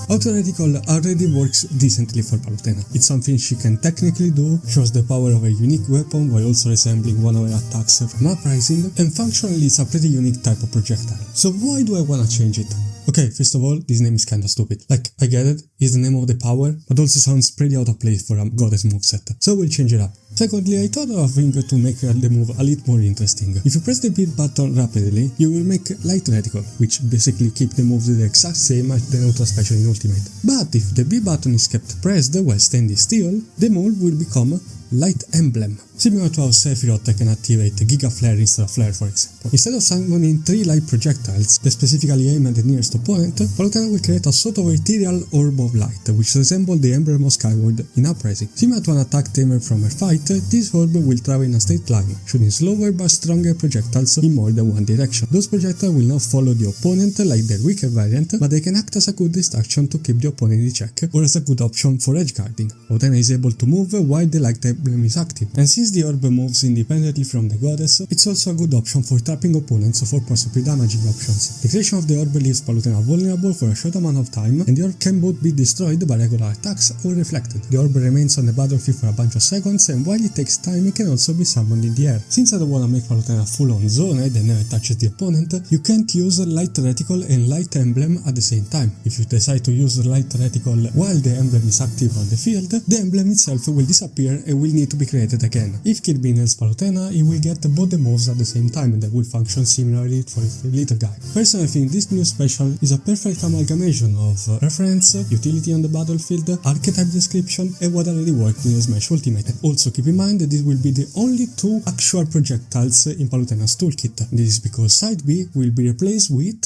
Auto-reticle already works decently for Palutena. It's something she can technically do, shows the power of a unique weapon while also resembling one of her attacks from Uprising, and functionally it's a pretty unique type of projectile. So why do I wanna change it? Okay, first of all, this name is kinda stupid. I get it, it's the name of the power, but also sounds pretty out of place for a goddess moveset, so we'll change it up. Secondly, I thought of a thing to make the move a little more interesting. If you press the B button rapidly, you will make light reticle, which basically keep the moves the exact same as the neutral special in Ultimate. But if the B button is kept pressed while standing still, the move will become Light Emblem, similar to how Sephiroth can activate Giga Flare instead of Flare, for example. Instead of summoning 3 light projectiles that specifically aim at the nearest opponent, Palutena will create a sort of ethereal orb of light, which resembles the Emblem of Skyward in Uprising. Similar to an attack tamer from her fight, this orb will travel in a straight line, shooting slower but stronger projectiles in more than one direction. Those projectiles will not follow the opponent like their weaker variant, but they can act as a good distraction to keep the opponent in check, or as a good option for edge guarding. Palutena is able to move while the light emblem is active. And since the orb moves independently from the goddess, it's also a good option for trapping opponents or for possibly damaging options. The creation of the orb leaves Palutena vulnerable for a short amount of time, and the orb can both be destroyed by regular attacks or reflected. The orb remains on the battlefield for a bunch of seconds, and while it takes time, it can also be summoned in the air. Since I don't wanna make Palutena full-on zoned and never touches the opponent, you can't use light reticle and light emblem at the same time. If you decide to use light reticle while the emblem is active on the field, the emblem itself will disappear and will need to be created again. If Kid binds Palutena, he will get both the moves at the same time, and that will function similarly for the little guy. Personally, I think this new special is a perfect amalgamation of reference, utility on the battlefield, archetype description, and what already worked in Smash Ultimate. And also keep in mind that this will be the only two actual projectiles in Palutena's toolkit. This is because Side B will be replaced with...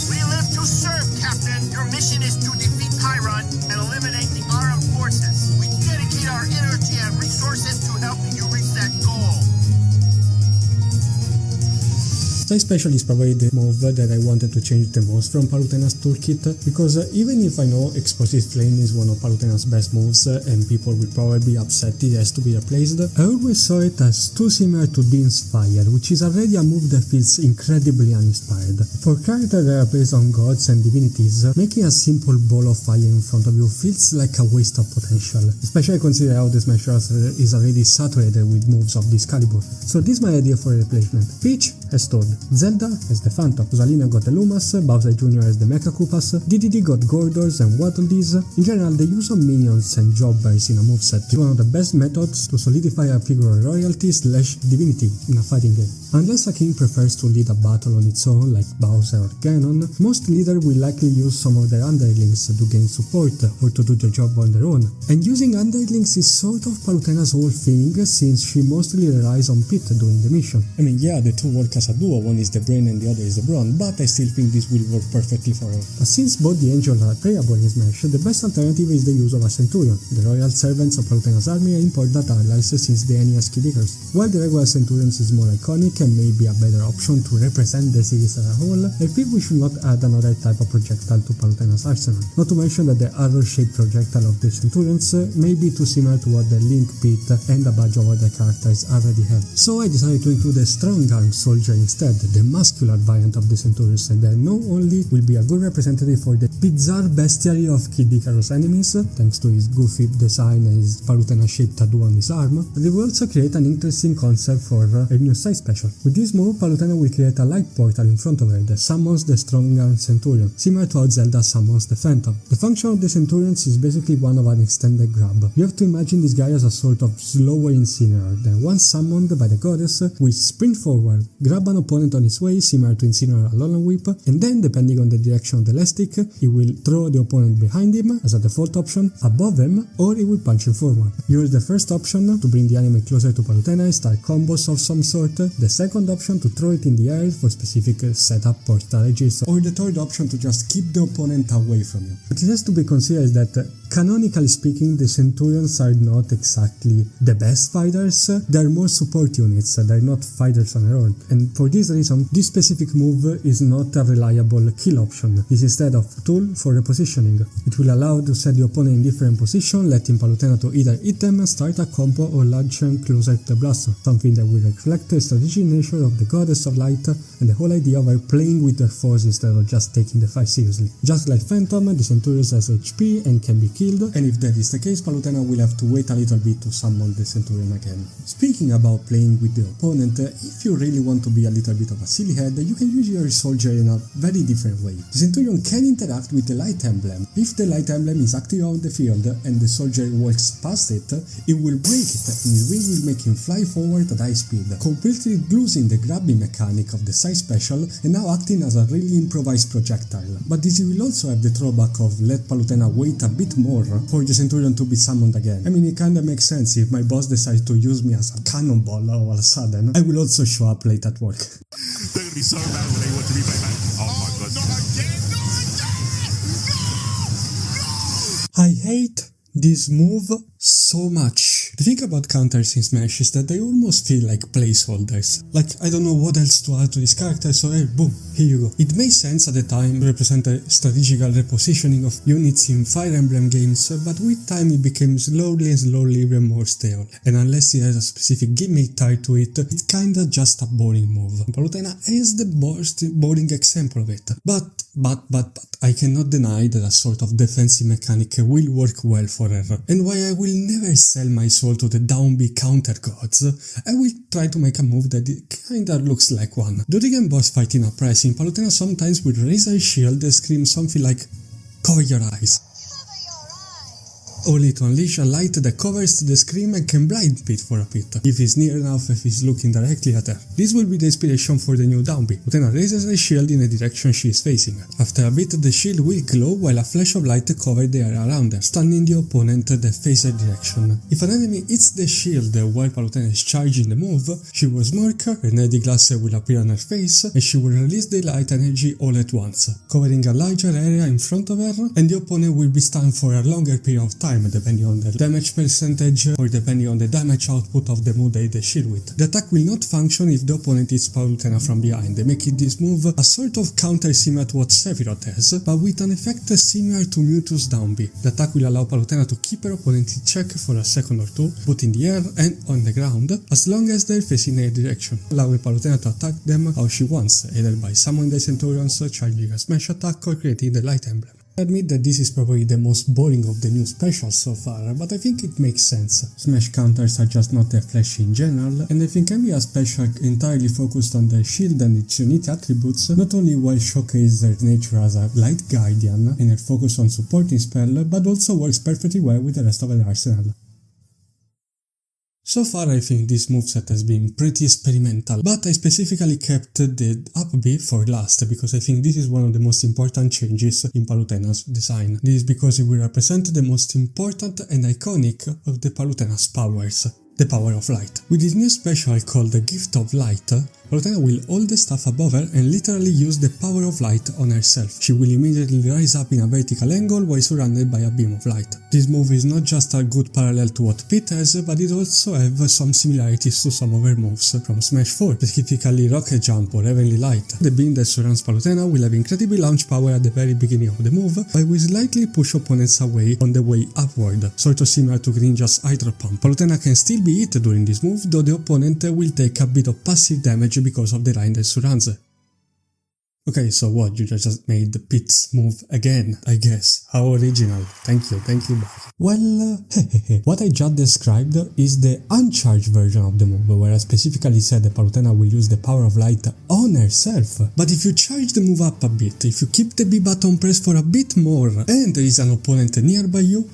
We live to serve, Captain. Your mission is to defeat Chiron and eliminate the armed forces. We dedicate our energy and resources to helping you reach that goal. Side Special is probably the move that I wanted to change the most from Palutena's toolkit, because even if I know Explosive Flame is one of Palutena's best moves and people will probably be upset it has to be replaced, I always saw it as too similar to Dean's Fire, which is already a move that feels incredibly uninspired. For characters that are based on gods and divinities, making a simple ball of fire in front of you feels like a waste of potential, especially considering how the Smash Bros. Is already saturated with moves of this caliber. So this is my idea for a replacement. Peach has Toad, Zelda as the Phantom, Rosalina got the Lumas, Bowser Jr. as the Mecha Koopas, DDD got Gordors and Waddle Dees. In general, the use of minions and jobbers in a moveset is one of the best methods to solidify a figure of royalty/divinity in a fighting game. Unless a king prefers to lead a battle on its own like Bowser or Ganon, most leaders will likely use some of their underlings to gain support or to do the job on their own. And using underlings is sort of Palutena's whole thing, since she mostly relies on Pit doing the mission. I mean, yeah, the two work as a duo, one is the brain and the other is the brawn, but I still think this will work perfectly for her. But since both the angels are playable in Smash, the best alternative is the use of a Centurion. The royal servants of Palutena's army are important allies since the NES Kid Icarus. While the regular Centurions is more iconic and maybe a better option to represent the series as a whole, I think we should not add another type of projectile to Palutena's arsenal. Not to mention that the arrow-shaped projectile of the Centurions may be too similar to what the Link, Pit, and a bunch of other characters already have. So I decided to include a strong-arm soldier instead, the muscular variant of the Centurions, and that not only will be a good representative for the bizarre bestiary of Kid Icarus enemies, thanks to his goofy design and his Palutena-shaped tattoo on his arm, but it will also create an interesting concept for a new side special. With this move, Palutena will create a light portal in front of her that summons the strong-arm Centurion, similar to how Zelda summons the Phantom. The function of the Centurions is basically one of an extended grab. You have to imagine this guy as a sort of slower Incineroar, then once summoned by the goddess, will sprint forward, grab an opponent on his way, similar to Incineroar Alolan Whip, and then, depending on the direction of the elastic, he will throw the opponent behind him as a default option, above him, or he will punch him forward. Use the first option to bring the enemy closer to Palutena and start combos of some sort, the second option to throw it in the air for specific setup or strategies, or the third option to just keep the opponent away from you. What it has to be considered is that, canonically speaking, the Centurions are not exactly the best fighters, they're more support units, they're not fighters on their own, and for this reason, this specific move is not a reliable kill option. It's instead a tool for repositioning. It will allow to set the opponent in different position, letting Palutena to either hit them, start a combo, or launch them closer to the blast, something that will reflect the strategic nature of the Goddess of Light and the whole idea of her playing with their force instead of just taking the fight seriously. Just like Phantom, the Centurions has HP and can be killed, and if that is the case, Palutena will have to wait a little bit to summon the Centurion again. Speaking about playing with the opponent, if you really want to be a little bit of a silly head, you can use your soldier in a very different way. The Centurion can interact with the light emblem. If the light emblem is active on the field and the soldier walks past it, it will break it and his wing will make him fly forward at high speed, completely losing the grabbing mechanic of the side special and now acting as a really improvised projectile. But this will also have the drawback of let Palutena wait a bit more for the Centurion to be summoned again. I mean, it kinda makes sense. If my boss decides to use me as a cannonball all of a sudden, I will also show up late at work. They're gonna be so mad when they watch me play back. Oh my god. Not again! Not again! No! I hate this move so much. The thing about counters in Smash is that they almost feel like placeholders. Like, I don't know what else to add to this character, so hey, boom, here you go. It made sense at the time to represent a strategical repositioning of units in Fire Emblem games, but with time it became slowly even more stale. And unless it has a specific gimmick tied to it, it's kinda just a boring move. Palutena is the most boring example of it. But I cannot deny that a sort of defensive mechanic will work well for her. And while I will never sell my soul to the down B counter gods, I will try to make a move that kinda looks like one. During a boss fight in Uprising, Palutena sometimes will raise her shield and scream something like, "Cover your eyes," only to unleash a light that covers the scream and can blind Pete for a bit, if he's near enough, if he's looking directly at her. This will be the inspiration for the new downbeat. Palutena raises her shield in the direction she is facing. After a bit, the shield will glow while a flash of light covers the area around her, stunning the opponent that faces her direction. If an enemy hits the shield while Palutena is charging the move, she will smirk, an eddy glass will appear on her face, and she will release the light energy all at once, covering a larger area in front of her, and the opponent will be stunned for a longer period of time, depending on the damage percentage or depending on the damage output of the move they hit the shield with. The attack will not function if the opponent hits Palutena from behind, making this move a sort of counter similar to what Sephiroth has, but with an effect similar to Mewtwo's down B. The attack will allow Palutena to keep her opponent in check for a second or two, both in the air and on the ground, as long as they're facing a direction, allowing Palutena to attack them how she wants, either by summoning the Centurions, charging a smash attack, or creating the light emblem. I admit that this is probably the most boring of the new specials so far, but I think it makes sense. Smash counters are just not that flashy in general, and I think having a special entirely focused on the shield and its unique attributes not only will showcase their nature as a light guardian and her focus on supporting spell, but also works perfectly well with the rest of her arsenal. So far I think this moveset has been pretty experimental, but I specifically kept the up B for last because I think this is one of the most important changes in Palutena's design. This is because it will represent the most important and iconic of the Palutena's powers, the power of light. With this new special called the Gift of Light, Palutena will hold the stuff above her and literally use the power of light on herself. She will immediately rise up in a vertical angle while surrounded by a beam of light. This move is not just a good parallel to what Pete has, but it also has some similarities to some of her moves from Smash 4, specifically Rocket Jump or Heavenly Light. The beam that surrounds Palutena will have incredible launch power at the very beginning of the move, but will slightly push opponents away on the way upward, sort of similar to Greninja's Hydro Pump. Palutena can still be hit during this move, though the opponent will take a bit of passive damage because of the line that surrounds her. Okay, so what, you just made the Pit's move again, I guess. How original. Thank you, bye. Well, what I just described is the uncharged version of the move, where I specifically said that Palutena will use the power of light on herself. But if you charge the move up a bit, if you keep the B button pressed for a bit more, and there is an opponent nearby you,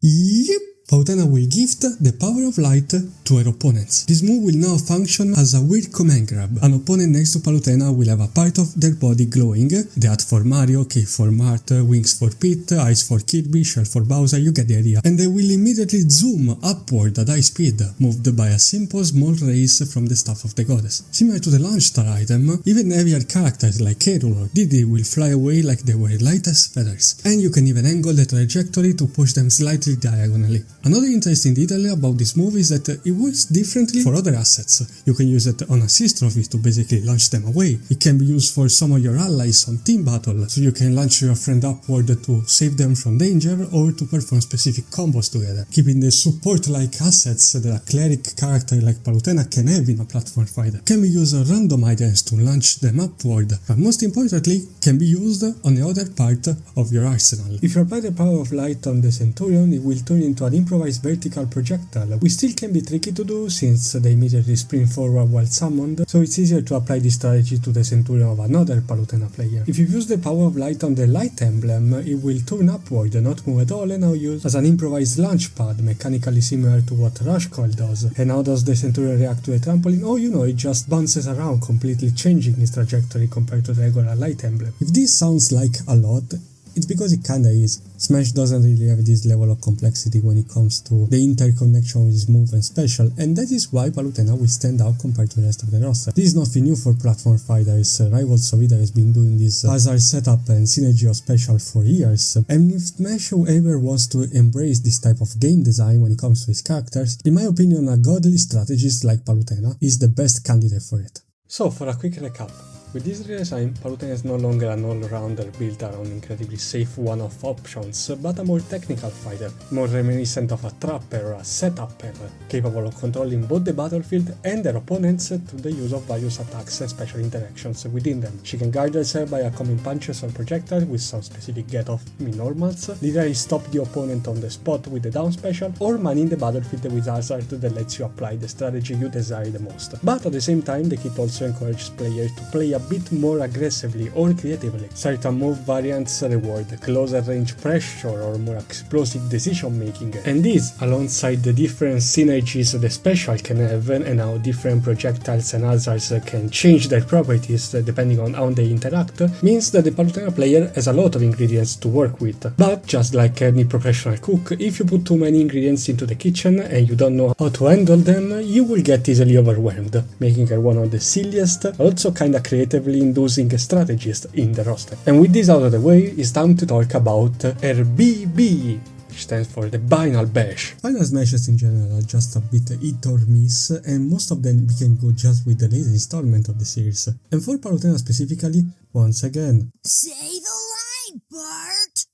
yep, Palutena will gift the power of light to her opponents. This move will now function as a weird command grab. An opponent next to Palutena will have a part of their body glowing, the hat for Mario, cape for Mart, wings for Pete, eyes for Kirby, shell for Bowser, you get the idea. And they will immediately zoom upward at high speed, moved by a simple small race from the staff of the goddess. Similar to the launch star item, even heavier characters like Kerul or Didi will fly away like they were light as feathers. And you can even angle the trajectory to push them slightly diagonally. Another interesting detail about this move is that it works differently for other assets. You can use it on assist trophies to basically launch them away. It can be used for some of your allies on team battle, so you can launch your friend upward to save them from danger or to perform specific combos together, keeping the support-like assets that a cleric character like Palutena can have in a platform fighter. Can be used random items to launch them upward, but most importantly, can be used on the other part of your arsenal. If you apply the power of light on the Centurion, it will turn into an improvised vertical projectile, which still can be tricky to do since they immediately sprint forward while summoned, so it's easier to apply this strategy to the Centurion of another Palutena player. If you use the power of light on the light emblem, it will turn upward, not move at all, and now used as an improvised launch pad, mechanically similar to what Rush Coil does. And how does the Centurion react to a trampoline? Oh, you know, it just bounces around, completely changing its trajectory compared to the regular light emblem. If this sounds like a lot, It's because it kinda is. Smash doesn't really have this level of complexity when it comes to the interconnection with its move and special, and that is why Palutena will stand out compared to the rest of the roster. This is nothing new for platform fighters. Rivals of has been doing this hazard setup and synergy of special for years, and if Smash ever wants to embrace this type of game design when it comes to its characters, in my opinion a godly strategist like Palutena is the best candidate for it. So for a quick recap, with this redesign, Palutena is no longer an all-rounder built around incredibly safe one-off options, but a more technical fighter, more reminiscent of a trapper or a setupper, capable of controlling both the battlefield and their opponents through the use of various attacks and special interactions within them. She can guard herself by upcoming punches or projectiles with some specific get-off mid-normals, literally stop the opponent on the spot with the down special, or manning the battlefield with hazard that lets you apply the strategy you desire the most. But at the same time, the kit also encourages players to play a bit more aggressively or creatively. Certain move variants reward closer range pressure or more explosive decision making, and this, alongside the different synergies the special can have and how different projectiles and hazards can change their properties depending on how they interact, means that the Palutena player has a lot of ingredients to work with. But just like any professional cook, if you put too many ingredients into the kitchen and you don't know how to handle them, you will get easily overwhelmed, making her one of the silliest, also kinda creatively inducing strategists in the roster. And with this out of the way, it's time to talk about RBB, which stands for the Binal Bash. Final Smashes in general are just a bit hit or miss, and most of them became good just with the latest installment of the series. And for Palutena specifically, once again, Say the line, Bart!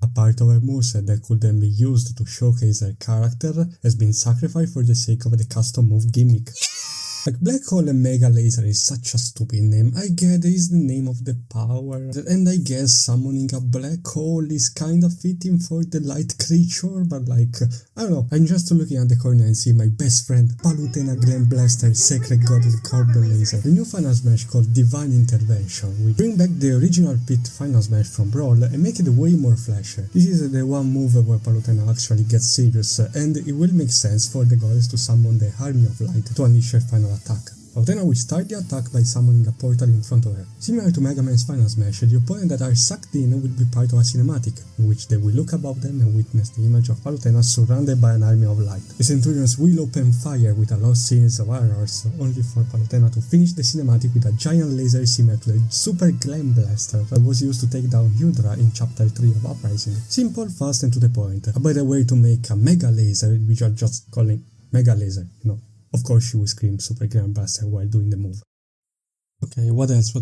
a part of her moveset that could then be used to showcase her character has been sacrificed for the sake of the custom move gimmick. Like Black Hole and Mega Laser is such a stupid name. I get it is the name of the power, and I guess summoning a black hole is kinda fitting for the light creature, but like, I don't know, I'm just looking at the corner and see my best friend, Palutena Glen Blaster, Sacred Goddess Carbon Laser. The new Final Smash called Divine Intervention will bring back the original Pit Final Smash from Brawl and make it way more flashy. This is the one move where Palutena actually gets serious, and it will make sense for the goddess to summon the Army of Light to unleash her final attack. Palutena will start the attack by summoning a portal in front of her. Similar to Mega Man's Final Smash, the opponent that are sucked in will be part of a cinematic, in which they will look above them and witness the image of Palutena surrounded by an army of light. The Centurions will open fire with a long series of arrows, only for Palutena to finish the cinematic with a giant laser similar to the Super Glen Blaster that was used to take down Hydra in Chapter 3 of Uprising. Simple, fast and to the point. A better way to make a Mega Laser, which are just calling Mega Laser, you know. Of course she will scream Super Grand Blaster while doing the move. Okay, what else?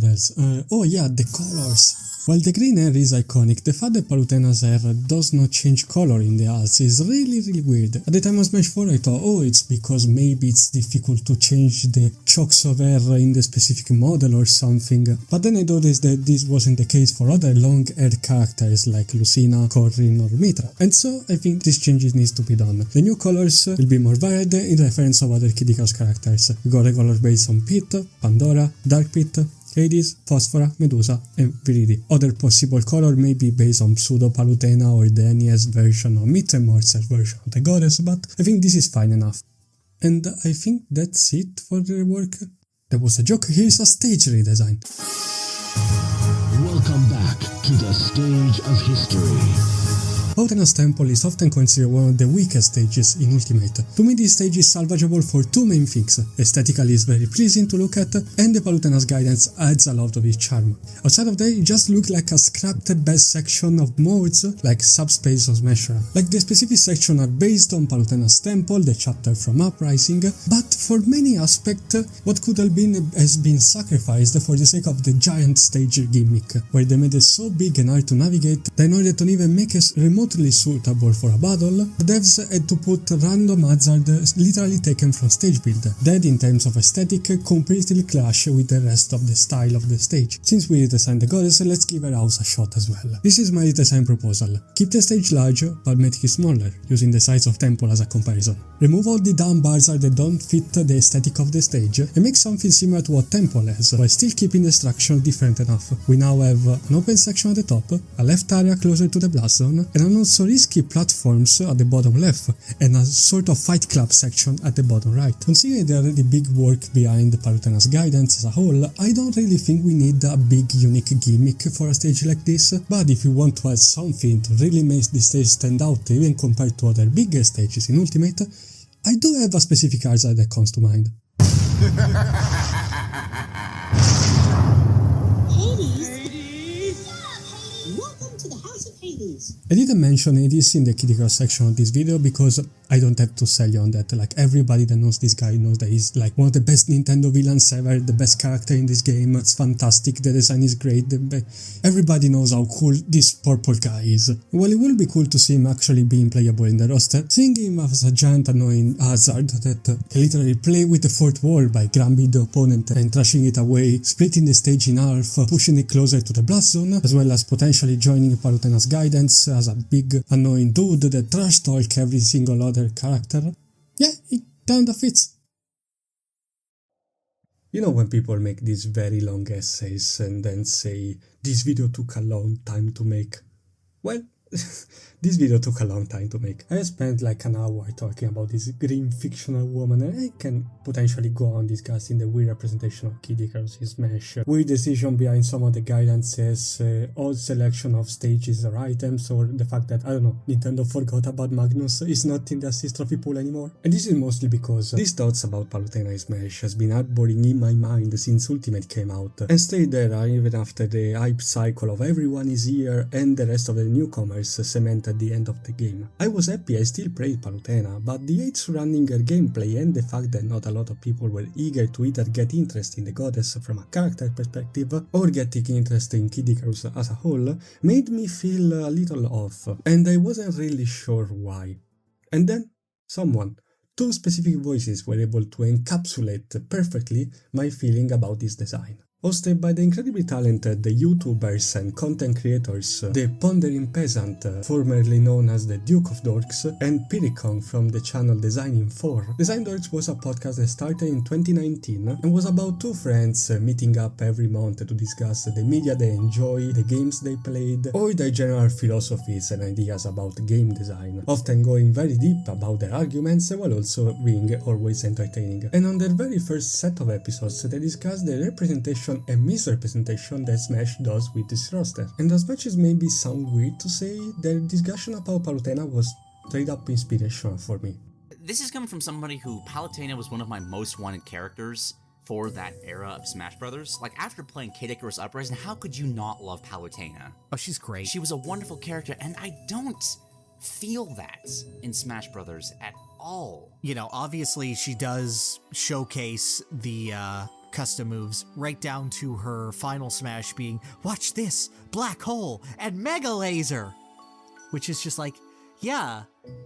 Oh yeah, the colors. While the green hair is iconic, the fact that Palutena's hair does not change color in the ads is really weird. At the time of Smash 4 I thought, oh, it's because maybe it's difficult to change the chokes of hair in the specific model or something. But then I noticed that this wasn't the case for other long haired characters like Lucina, Corrin or Mitra. And so I think this changes needs to be done. The new colors will be more varied in reference of other Kid Icarus characters. We got a color based on Pit, Pandora, Dark Pit, Hades, Phosphora, Medusa, and Viridi. Other possible color may be based on Pseudo Palutena or the NES version or Mittemorsel's version of the goddess, but I think this is fine enough. And I think that's it for the rework. That was a joke, here's a stage redesign. Welcome back to the stage of history. Palutena's temple is often considered one of the weakest stages in Ultimate. To me this stage is salvageable for two main things. Aesthetically it's very pleasing to look at, and the Palutena's guidance adds a lot of its charm. Outside of that, it just looks like a scrapped best section of modes like Subspace or Smashra. Like the specific section are based on Palutena's temple, the chapter from Uprising, but for many aspects what could have been has been sacrificed for the sake of the giant stage gimmick, where they made it so big and hard to navigate that in order to even make it remotely suitable for a battle, the devs had to put random hazard literally taken from stage build. That in terms of aesthetic completely clash with the rest of the style of the stage. Since we redesigned the goddess, let's give her house a shot as well. This is my redesign proposal. Keep the stage large, but make it smaller, using the size of temple as a comparison. Remove all the dumb bars that don't fit the aesthetic of the stage, and make something similar to what temple has, while still keeping the structure different enough. We now have an open section at the top, a left area closer to the blast zone, and an and also risky platforms at the bottom left, and a sort of Fight Club section at the bottom right. Considering the already big work behind Palutena's guidance as a whole, I don't really think we need a big unique gimmick for a stage like this, but if you want to add something to really make the stage stand out even compared to other bigger stages in Ultimate, I do have a specific answer that comes to mind. I didn't mention Hades in the Kid Icarus section of this video because I don't have to sell you on that. Like, everybody that knows this guy knows that he's like one of the best Nintendo villains ever, the best character in this game. It's fantastic, the design is great, everybody knows how cool this purple guy is. Well, it will be cool to see him actually being playable in the roster, seeing him as a giant annoying hazard that can literally play with the fourth wall by grabbing the opponent and thrashing it away, splitting the stage in half, pushing it closer to the blast zone, as well as potentially joining Palutena's guidance as a big annoying dude that trash talk every single other character. Yeah, it kinda fits. You know when people make these very long essays and then say, this video took a long time to make? Well, this video took a long time to make. I spent like an hour talking about this green fictional woman, and I can potentially go on discussing the weird representation of Kid Icarus in Smash, weird decision behind some of the guidances, odd selection of stages or items, or the fact that, I don't know, Nintendo forgot about Magnus is not in the assist trophy pool anymore. And this is mostly because these thoughts about Palutena in Smash has been harboring in my mind since Ultimate came out, and stayed there even after the hype cycle of everyone is here and the rest of the newcomers cemented the end of the game. I was happy I still played Palutena, but the hate surrounding her gameplay and the fact that not a lot of people were eager to either get interest in the goddess from a character perspective or getting interest in Kid Icarus as a whole made me feel a little off, and I wasn't really sure why. And then, two specific voices were able to encapsulate perfectly my feeling about this design. Hosted by the incredibly talented YouTubers and content creators, the Pondering Peasant, formerly known as the Duke of Dorks, and Pirikong from the channel Designing 4. Design Dorks was a podcast that started in 2019 and was about two friends meeting up every month to discuss the media they enjoy, the games they played, or their general philosophies and ideas about game design, often going very deep about their arguments while also being always entertaining. And on their very first set of episodes, they discussed the representation and misrepresentation that Smash does with this roster. And as much as maybe sound weird to say, their discussion about Palutena was straight up inspirational for me. This is coming from somebody who Palutena was one of my most wanted characters for that era of Smash Brothers. Like, after playing Kid Icarus Uprising, how could you not love Palutena? Oh, she's great. She was a wonderful character, and I don't feel that in Smash Brothers at all. You know, obviously she does showcase the custom moves right down to her final smash being, watch this, black hole and mega laser, which is just like, yeah,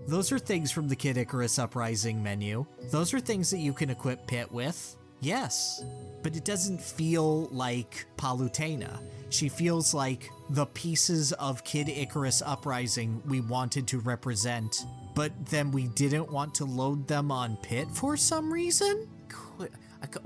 those are things from the Kid Icarus Uprising menu. Those are things that you can equip Pit with. Yes, but it doesn't feel like Palutena. She feels like the pieces of Kid Icarus Uprising we wanted to represent, but then we didn't want to load them on Pit for some reason?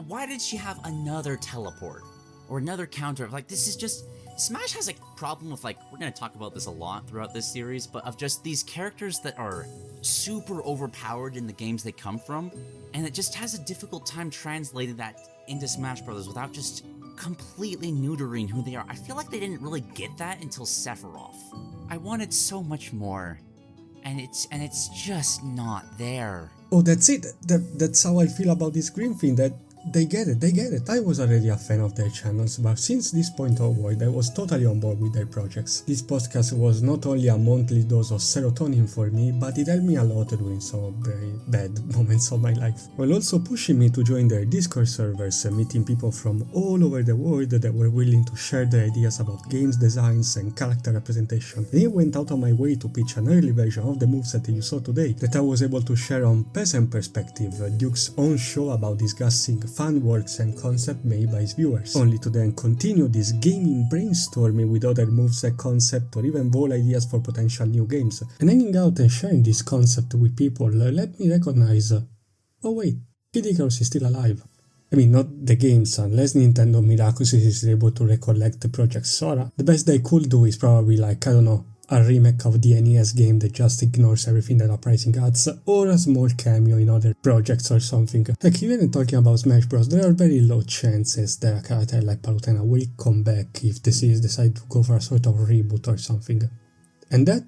Why did she have another teleport? Or another counter? Like, this is just... Smash has a problem with, like, we're gonna talk about this a lot throughout this series, but of just these characters that are super overpowered in the games they come from, and it just has a difficult time translating that into Smash Brothers without just completely neutering who they are. I feel like they didn't really get that until Sephiroth. I wanted so much more, and it's just not there. Oh, that's it. That's how I feel about this green thing, that they get it. I was already a fan of their channels, but since this point onward, I was totally on board with their projects. This podcast was not only a monthly dose of serotonin for me, but it helped me a lot during some very bad moments of my life, while also pushing me to join their Discord servers and meeting people from all over the world that were willing to share their ideas about games designs and character representation. And it went out of my way to pitch an early version of the moveset you saw today, that I was able to share on Peasant Perspective, Duke's own show about discussing fan works and concept made by his viewers, only to then continue this gaming brainstorming with other moveset concept or even bold ideas for potential new games. And hanging out and sharing this concept with people let me recognize, oh wait, Kid Icarus is still alive. I mean, not the games, unless Nintendo miraculously is able to recollect Project Sora. The best they could do is probably, like, I don't know, a remake of the NES game that just ignores everything that Uprising adds, or a small cameo in other projects or something. Like, even talking about Smash Bros, there are very low chances that a character like Palutena will come back if the series decide to go for a sort of reboot or something. And that,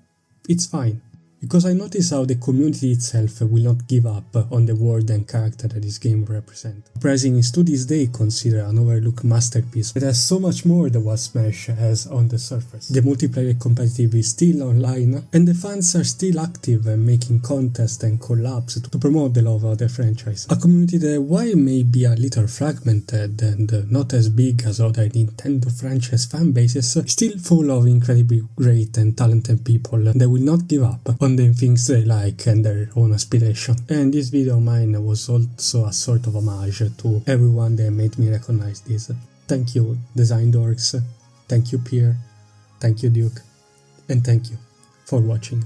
it's fine. Because I notice how the community itself will not give up on the world and character that this game represents. Uprising is to this day considered an overlooked masterpiece that has so much more than what Smash has on the surface. The multiplayer competitive is still online, and the fans are still active and making contests and collabs to promote the love of the franchise. A community that, while may be a little fragmented and not as big as other Nintendo franchise fan bases, still full of incredibly great and talented people that will not give up on the things they like and their own aspiration. And this video of mine was also a sort of homage to everyone that made me recognize this. Thank you, Design Dorks, thank you, Pierre, thank you, Duke, and thank you for watching.